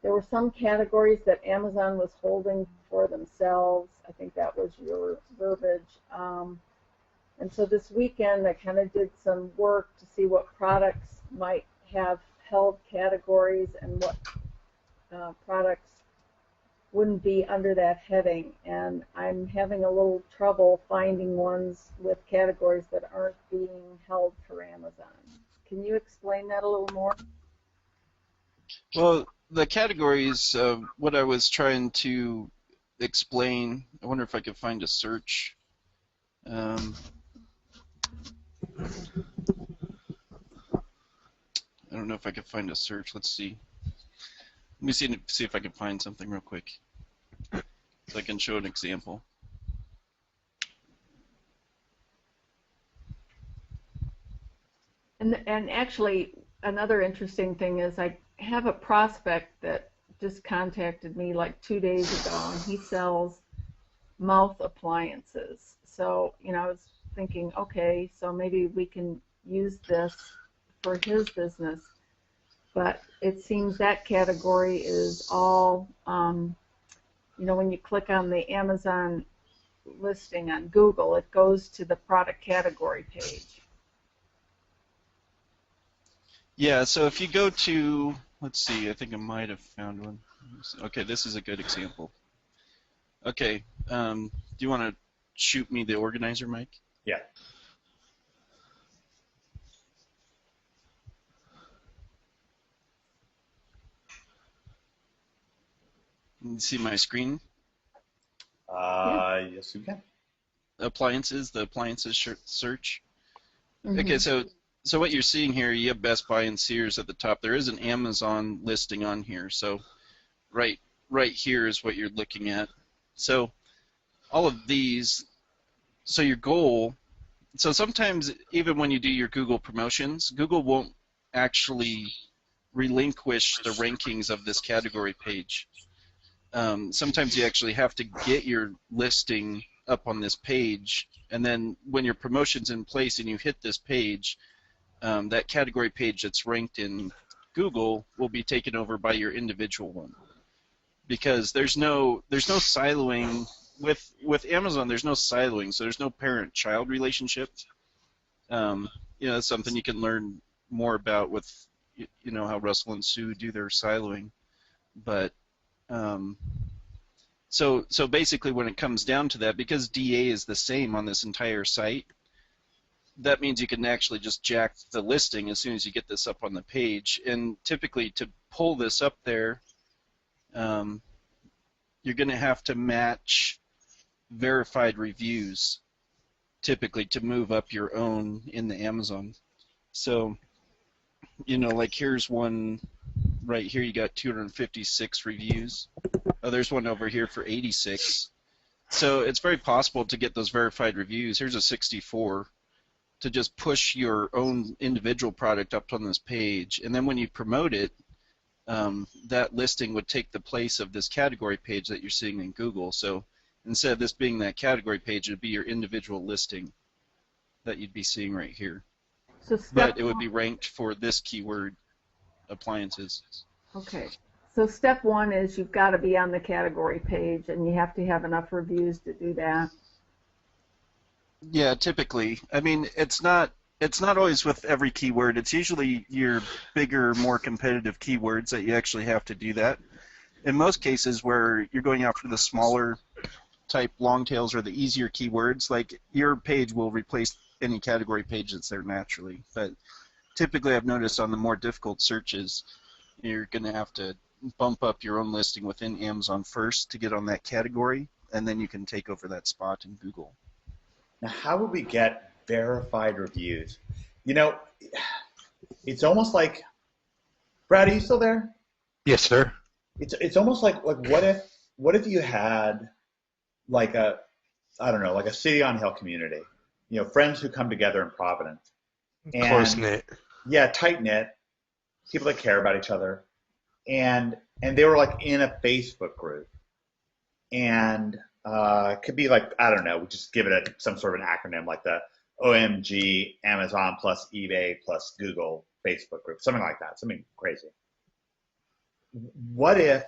there were some categories that Amazon was holding for themselves. I think that was your verbiage. And so this weekend I kind of did some work to see what products might have held categories and what products wouldn't be under that heading, and I'm having a little trouble finding ones with categories that aren't being held for Amazon. Can you explain that a little more? Well, the categories, what I was trying to explain, I wonder if I could find a search. I don't know if I could find a search. Let's see. Let me see if I can find something real quick so I can show an example. And actually, another interesting thing is I have a prospect that just contacted me like 2 days ago, and he sells mouth appliances. So, I was thinking, okay, so maybe we can use this for his business. But it seems that category is all, when you click on the Amazon listing on Google, it goes to the product category page. Yeah, so if you go to, let's see, I think I might have found one. Okay, this is a good example. Okay, do you want to shoot me the organizer, Mike? Yeah. Can you see my screen? Yes, you can. Appliances, the appliances search. Mm-hmm. Okay, so what you're seeing here, you have Best Buy and Sears at the top. There is an Amazon listing on here. So right here is what you're looking at. So all of these, so your goal, so sometimes even when you do your Google promotions, Google won't actually relinquish the rankings of this category page. Sometimes you actually have to get your listing up on this page, and then when your promotion's in place and you hit this page, that category page that's ranked in Google will be taken over by your individual one. Because there's no siloing with Amazon. There's no siloing, so there's no parent-child relationship. That's something you can learn more about with how Russell and Sue do their siloing, but. So basically when it comes down to that, because DA is the same on this entire site, that means you can actually just jack the listing as soon as you get this up on the page. And typically to pull this up there, you're going to have to match verified reviews typically to move up your own in the Amazon. So, like here's one right here, you got 256 reviews. Oh, there's one over here for 86. So it's very possible to get those verified reviews. Here's a 64 to just push your own individual product up on this page. And then when you promote it, that listing would take the place of this category page that you're seeing in Google. So instead of this being that category page, it would be your individual listing that you'd be seeing right here. But it would be ranked for this keyword, appliances. Okay. So step one is you've got to be on the category page, and you have to have enough reviews to do that. Yeah, typically. I mean, it's not always with every keyword. It's usually your bigger, more competitive keywords that you actually have to do that. In most cases where you're going after the smaller type long tails or the easier keywords, like your page will replace any category page that's there naturally. But typically I've noticed on the more difficult searches, you're going to have to bump up your own listing within Amazon first to get on that category, and then you can take over that spot in Google. Now, how would we get verified reviews? It's almost like, Brad, are you still there? Yes, sir. It's almost like what if you had like a city on hill community, friends who come together in Providence. Close knit. Yeah, tight knit, people that care about each other. and they were like in a Facebook group, and it could be like, I don't know, we just give it some sort of an acronym like the OMG Amazon plus eBay plus Google Facebook group, something like that, something crazy. What if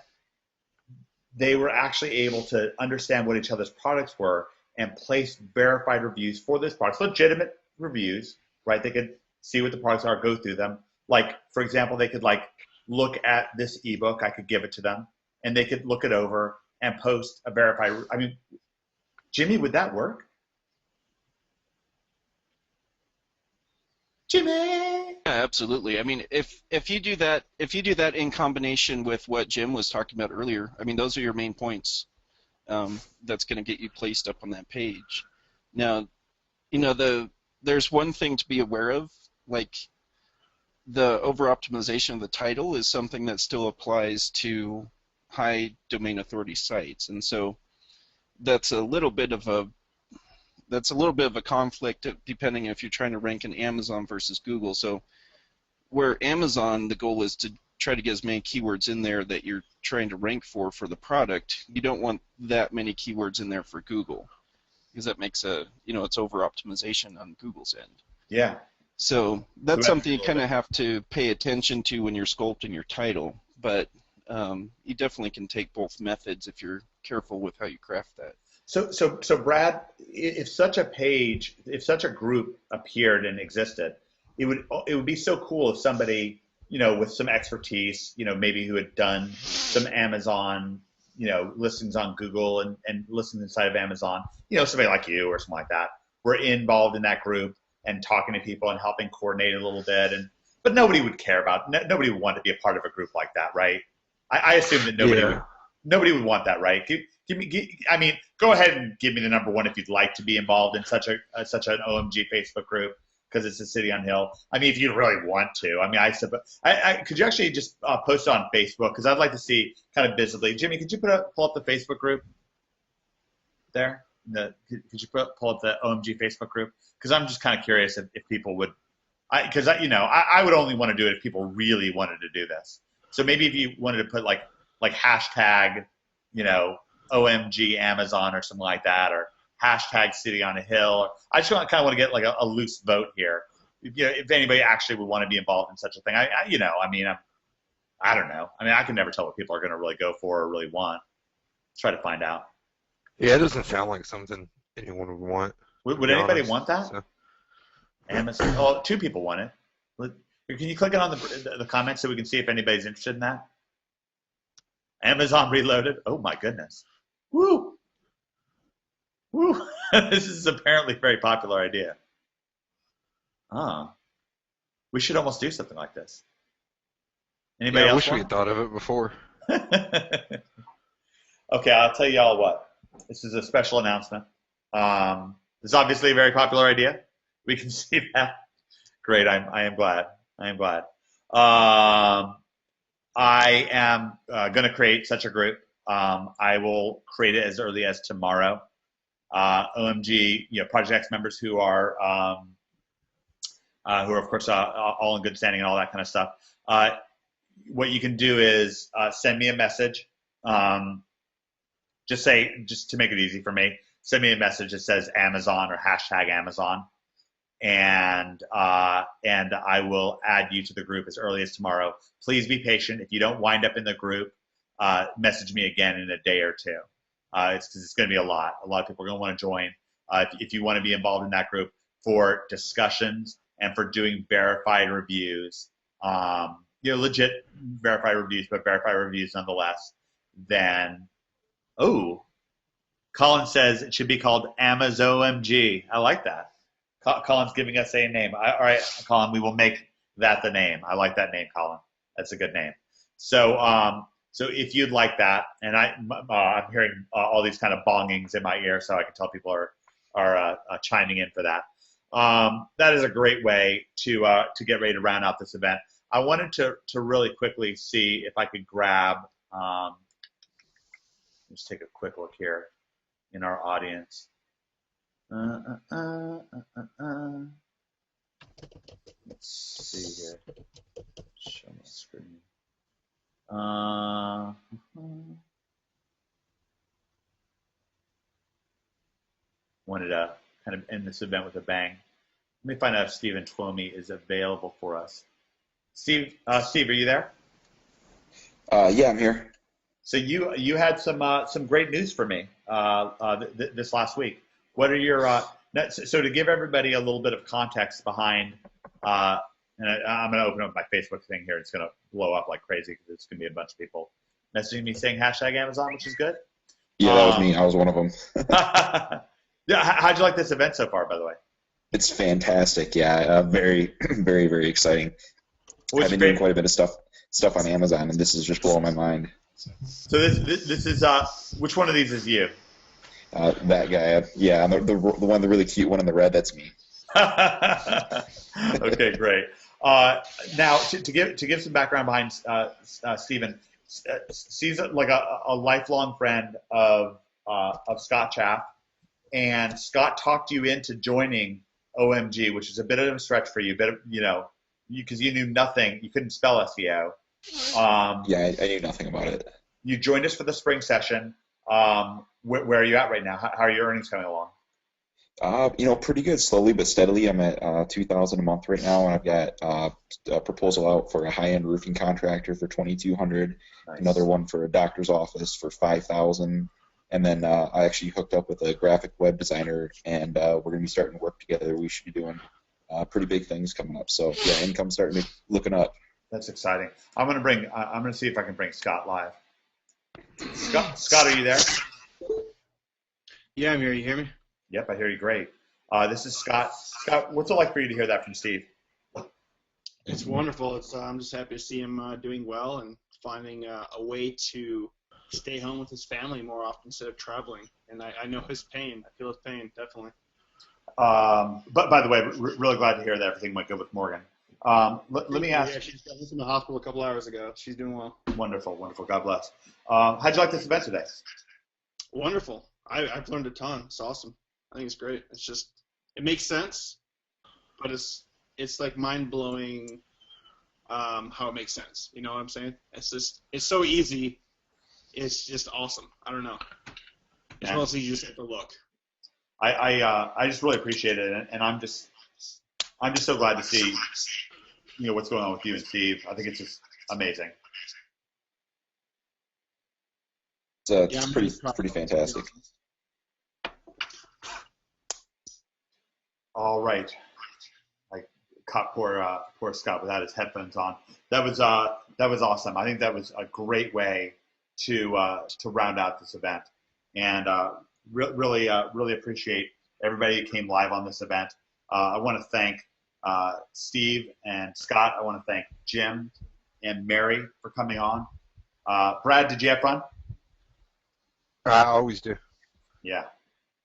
they were actually able to understand what each other's products were and place verified reviews for those products, legitimate reviews, right? They could see what the products are, go through them. Like, for example, they could like look at this ebook, I could give it to them, and they could look it over and post a verified. I mean, Jimmy, would that work? Jimmy. Yeah, absolutely. I mean, if you do that in combination with what Jim was talking about earlier, I mean, those are your main points. That's going to get you placed up on that page. Now, you know, there's one thing to be aware of, like the over-optimization of the title is something that still applies to high domain authority sites, and so that's a little bit of a conflict depending if you're trying to rank in Amazon versus Google. So where Amazon, the goal is to try to get as many keywords in there that you're trying to rank for the product, you don't want that many keywords in there for Google, because that makes it's over optimization on Google's end. Yeah. So that's something you kind of have to pay attention to when you're sculpting your title, but you definitely can take both methods if you're careful with how you craft that. So Brad, if such a group appeared and existed, it would be so cool if somebody, with some expertise, maybe who had done some Amazon, listings on Google and listings inside of Amazon, somebody like you or something like that, were involved in that group and talking to people and helping coordinate a little bit. But nobody would care about, nobody would want to be a part of a group like that, right? I assume that nobody would want that, right? I mean, go ahead and give me the number one if you'd like to be involved in such an OMG Facebook group, because it's a city on hill. I mean, if you really want to. I mean, could you actually just post it on Facebook? Because I'd like to see kind of visibly. Jimmy, could you pull up the Facebook group there? Could you pull up the OMG Facebook group? Because I'm just kind of curious if people would. Because I would only want to do it if people really wanted to do this. So maybe if you wanted to put like hashtag, OMG Amazon or something like that, or hashtag City on a Hill. I just kind of want to get like a loose vote here. If anybody actually would want to be involved in such a thing, I don't know. I mean, I can never tell what people are going to really go for or really want. Let's try to find out. Yeah, it doesn't sound like something anyone would want. Would anybody want that? So. Amazon. Oh, two people want it. Can you click it on the comments so we can see if anybody's interested in that? Amazon Reloaded. Oh my goodness. Woo. Woo. This is apparently a very popular idea. We should almost do something like this. Anybody else? I wish we had thought of it before. Okay, I'll tell you all what. This is a special announcement. This is obviously a very popular idea. We can see that. Great. I am glad. I am going to create such a group. I will create it as early as tomorrow. OMG, Project X members who are of course all in good standing and all that kind of stuff. What you can do is send me a message. Just to make it easy for me, send me a message that says Amazon or hashtag Amazon, and I will add you to the group as early as tomorrow. Please be patient. If you don't wind up in the group, message me again in a day or two. It's because it's going to be a lot. A lot of people are going to want to join. If you want to be involved in that group for discussions and for doing verified reviews, legit verified reviews, but verified reviews nonetheless, then, Colin says it should be called AmazOMG. I like that. Colin's giving us a name. All right, Colin, we will make that the name. I like that name, Colin. That's a good name. So if you'd like that, and I'm hearing all these kind of bongings in my ear, so I can tell people are chiming in for that. That is a great way to get ready to round out this event. I wanted to really quickly see if I could grab. Let's take a quick look here in our audience. Let's see here. Show my screen. Uh, wanted to kind of end this event with a bang. Let me find out if Stephen Twomey is available for us. Steve, Steve, are you there? Yeah, I'm here. So you had some great news for me this last week. What are your so to give everybody a little bit of context behind, and I'm going to open up my Facebook thing here. It's going to blow up like crazy because it's going to be a bunch of people messaging me saying hashtag Amazon, which is good. Yeah, that was me. I was one of them. Yeah, how'd you like this event so far, by the way? It's fantastic. Yeah, very, very, very exciting. I've been doing quite a bit of stuff on Amazon, and this is just blowing my mind. So this is which one of these is you? That guy, yeah, the one, the really cute one in the red. That's me. Okay, great. Now to give some background behind Stephen, Steve's like a lifelong friend of Scott Chaff, and Scott talked you into joining OMG, which is a bit of a stretch for you, because you knew nothing, you couldn't spell SEO. Yeah, I knew nothing about it. You joined us for the spring session. Where are you at right now? How are your earnings coming along? Pretty good, slowly but steadily. I'm at $2,000 a month right now, and I've got a proposal out for a high-end roofing contractor for $2,200. Nice. Another one for a doctor's office for $5,000, and then I actually hooked up with a graphic web designer, and we're going to be starting to work together. We should be doing pretty big things coming up. So yeah, income's starting to looking up. That's exciting. I'm gonna see if I can bring Scott live. Scott, are you there? Yeah, I'm here. You hear me? Yep, I hear you great. This is Scott. Scott, what's it like for you to hear that from Steve? It's wonderful. I'm just happy to see him doing well and finding a way to stay home with his family more often instead of traveling. And I know his pain. I feel his pain, definitely. But by the way, really glad to hear that everything went good with Morgan. Let me ask. Yeah, she just got home from the hospital a couple hours ago. She's doing well. Wonderful, wonderful. God bless. How'd you like this event today? Wonderful. I've learned a ton. It's awesome. I think it's great. It's just, it makes sense, but it's like mind-blowing how it makes sense. You know what I'm saying? It's so easy. It's just awesome. I don't know. It's mostly you just have to look. I just really appreciate it, and I'm just so glad to see what's going on with you and Steve. I think it's just amazing. It's pretty fantastic. All right, I caught poor Scott without his headphones on. That was awesome. I think that was a great way to round out this event, and really appreciate everybody who came live on this event. I want to thank Steve and Scott. I want to thank Jim and Mary for coming on. Brad, did you have fun? I always do. Yeah.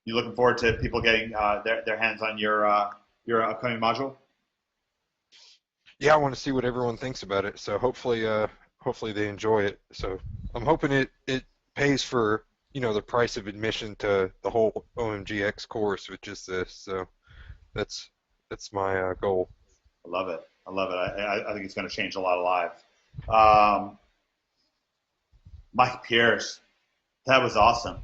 You looking forward to people getting their hands on your upcoming module? Yeah, I want to see what everyone thinks about it. So hopefully they enjoy it. So I'm hoping it pays for the price of admission to the whole OMGX course, which is this. So that's my goal. I love it. I think it's going to change a lot of lives. Mike Pierce, that was awesome.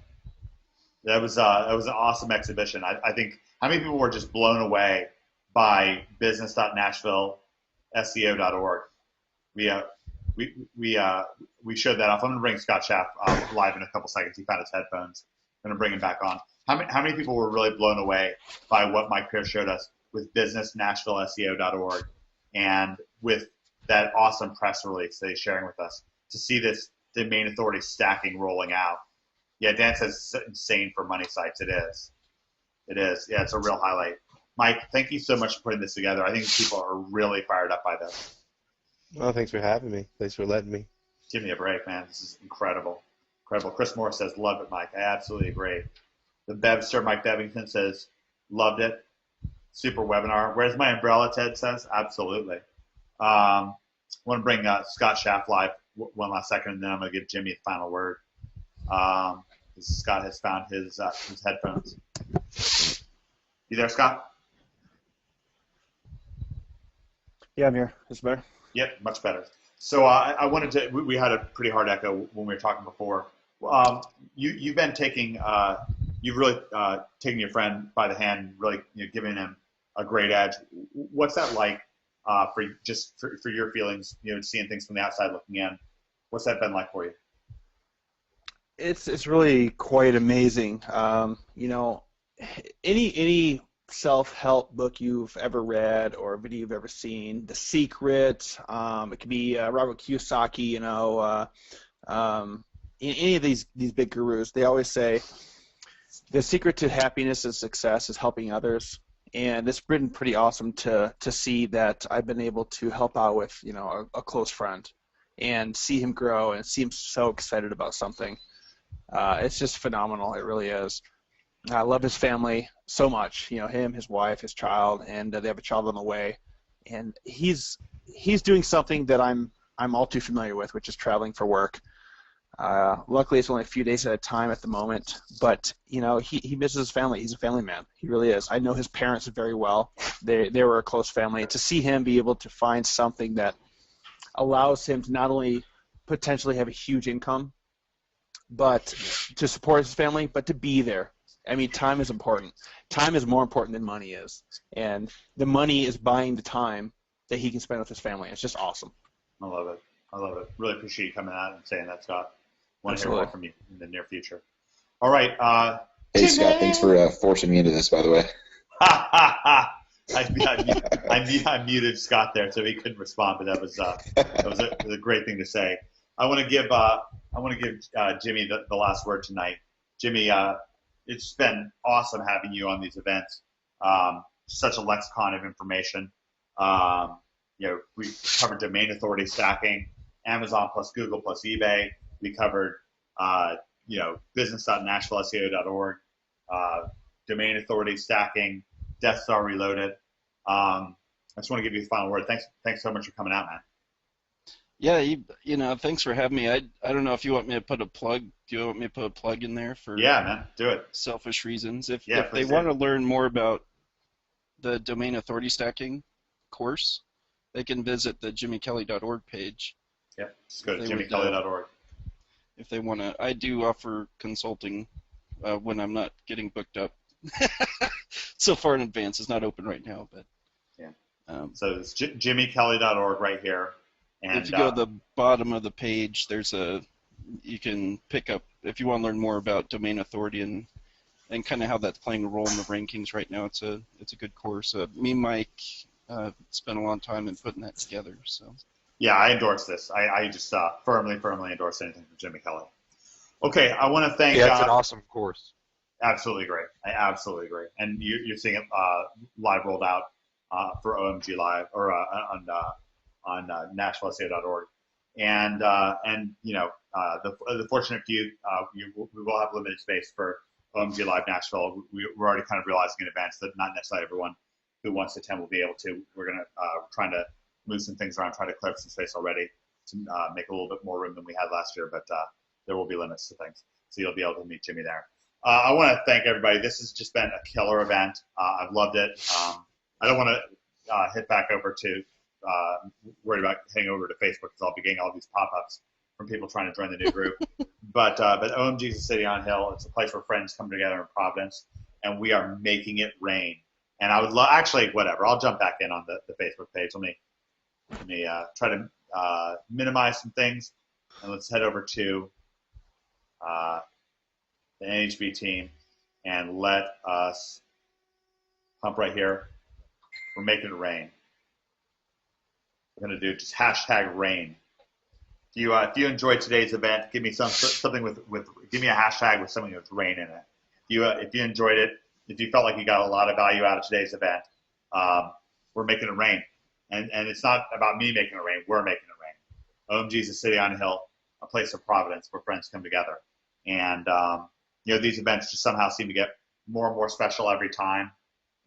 That was an awesome exhibition. I think how many people were just blown away by business.nashvilleseo.org. We showed that off. I'm going to bring Scott Schaff live in a couple seconds. He found his headphones. I'm going to bring him back on. How many people were really blown away by what Mike Pierce showed us with businessnashvilleseo.org and with that awesome press release that he's sharing with us to see this domain authority stacking rolling out? Yeah, Dan says it's insane for money sites. It is. Yeah, it's a real highlight. Mike, thank you so much for putting this together. I think people are really fired up by this. Well, thanks for having me. Thanks for letting me. Give me a break, man. This is incredible. Chris Moore says, love it, Mike. I absolutely agree. Sir Mike Bevington says, loved it. Super webinar. Where's my umbrella, Ted says? Absolutely. I want to bring Scott Schaff live one last second, and then I'm going to give Jimmy the final word. Scott has found his headphones. You there, Scott? Yeah, I'm here. Is it better? Yep, much better. So I wanted to. We had a pretty hard echo when we were talking before. You've been taking. You've really taken your friend by the hand, really giving him a great edge. What's that like for your feelings? Seeing things from the outside looking in. What's that been like for you? It's really quite amazing. Any self-help book you've ever read or video you've ever seen, The Secret, it could be Robert Kiyosaki, any of these big gurus, they always say the secret to happiness and success is helping others. And it's been pretty awesome to see that I've been able to help out with a close friend and see him grow and see him so excited about something. It's just phenomenal. It really is. I love his family so much. Him, his wife, his child, and they have a child on the way. And he's doing something that I'm all too familiar with, which is traveling for work. Luckily, it's only a few days at a time at the moment, but he misses his family. He's a family man. He really is. I know his parents very well. They were a close family. To see him be able to find something that allows him to not only potentially have a huge income, but to support his family, but to be there. I mean, time is important. Time is more important than money is, and the money is buying the time that he can spend with his family. It's just awesome. I love it. I love it. Really appreciate you coming out and saying that, Scott. Want to hear more from you in the near future. All right. Hey, Scott, thanks for forcing me into this, by the way. I muted Scott there, so he couldn't respond, but that was a great thing to say. I want to give Jimmy the last word tonight. Jimmy, it's been awesome having you on these events. Such a lexicon of information. We covered domain authority stacking, Amazon plus Google plus eBay. We covered business.nashvilleseo.org, domain authority stacking, Death Star Reloaded. I just want to give you the final word. Thanks so much for coming out, man. Yeah, thanks for having me. I don't know if you want me to put a plug. Do you want me to put a plug in there for? Yeah, man, do it. Selfish reasons. If they do. want to learn more about the domain authority stacking course, they can visit the jimmykelly.org page. Yep, just go to jimmykelly.org. If they want to, I do offer consulting when I'm not getting booked up so far in advance. It's not open right now, but yeah. So it's jimmykelly.org right here. And if you go to the bottom of the page, you can pick up if you want to learn more about domain authority and kind of how that's playing a role in the rankings right now. It's a good course. Me and Mike spent a long time in putting that together. So. Yeah, I endorse this. I just firmly endorse anything from Jimmy Kelly. Okay, I want to thank. Yeah, it's an awesome course. Absolutely great. I absolutely agree. And you're seeing it live rolled out for OMG Live or on NashvilleSEO.org. And the fortunate few, we will have limited space for OMG Live Nashville. We're already kind of realizing in advance that not necessarily everyone who wants to attend will be able to. We're going to trying to move some things around, try to clear up some space already to make a little bit more room than we had last year, but there will be limits to things. So you'll be able to meet Jimmy there. I want to thank everybody. This has just been a killer event. I've loved it. I don't want to hit back over to worried about heading over to Facebook because I'll be getting all these pop-ups from people trying to join the new group. But OMG is a city on a hill. It's a place where friends come together in Providence, and we are making it rain. And I would actually, whatever. I'll jump back in on the Facebook page. Let me try to minimize some things, and let's head over to the NHB team and let us pump right here. We're making it rain. We're going to do just hashtag rain. If you enjoyed today's event, give me something with give me a hashtag with something with rain in it. If you enjoyed it, if you felt like you got a lot of value out of today's event, we're making it rain. And it's not about me making it rain. We're making it rain. OMG is a city on a hill, a place of Providence where friends come together. And these events just somehow seem to get more and more special every time.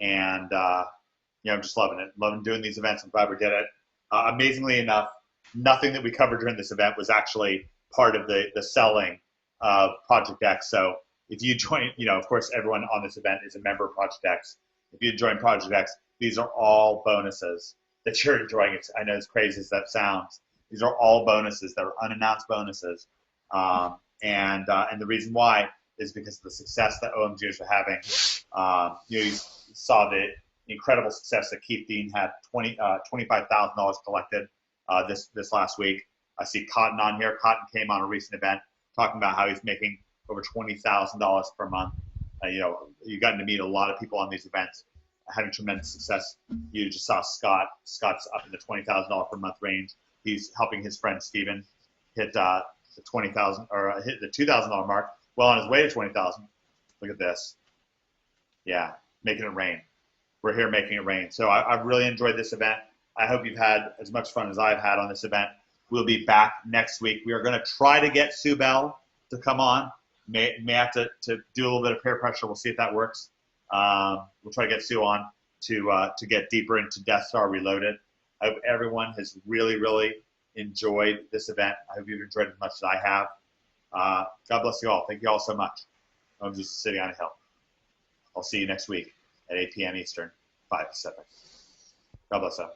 And I'm just loving it. Loving doing these events. I'm glad we did it. Amazingly enough, nothing that we covered during this event was actually part of the selling of Project X. So if you join, of course, everyone on this event is a member of Project X. If you join Project X, these are all bonuses that you're enjoying. I know as crazy as that sounds, These are all bonuses. They're unannounced bonuses. And the reason why is because of the success that OMGers are having. You saw the incredible success that Keith Dean had, $25,000 collected this last week. I see Cotton on here. Cotton came on a recent event talking about how he's making over $20,000 per month. You've gotten to meet a lot of people on these events having tremendous success. You just saw Scott. Scott's up in the $20,000 per month range. He's helping his friend Steven hit the $20,000 or hit the $2,000 mark. Well on his way to $20,000. Look at this. Yeah, making it rain. We're here making it rain. So I've really enjoyed this event. I hope you've had as much fun as I've had on this event. We'll be back next week. We are going to try to get Sue Bell to come on. May have to do a little bit of peer pressure. We'll see if that works. We'll try to get Sue on to get deeper into Death Star Reloaded. I hope everyone has really, really enjoyed this event. I hope you've enjoyed it as much as I have. God bless you all. Thank you all so much. I'm just sitting on a hill. I'll see you next week at 8 p.m. Eastern, 5 Pacific. God bless you.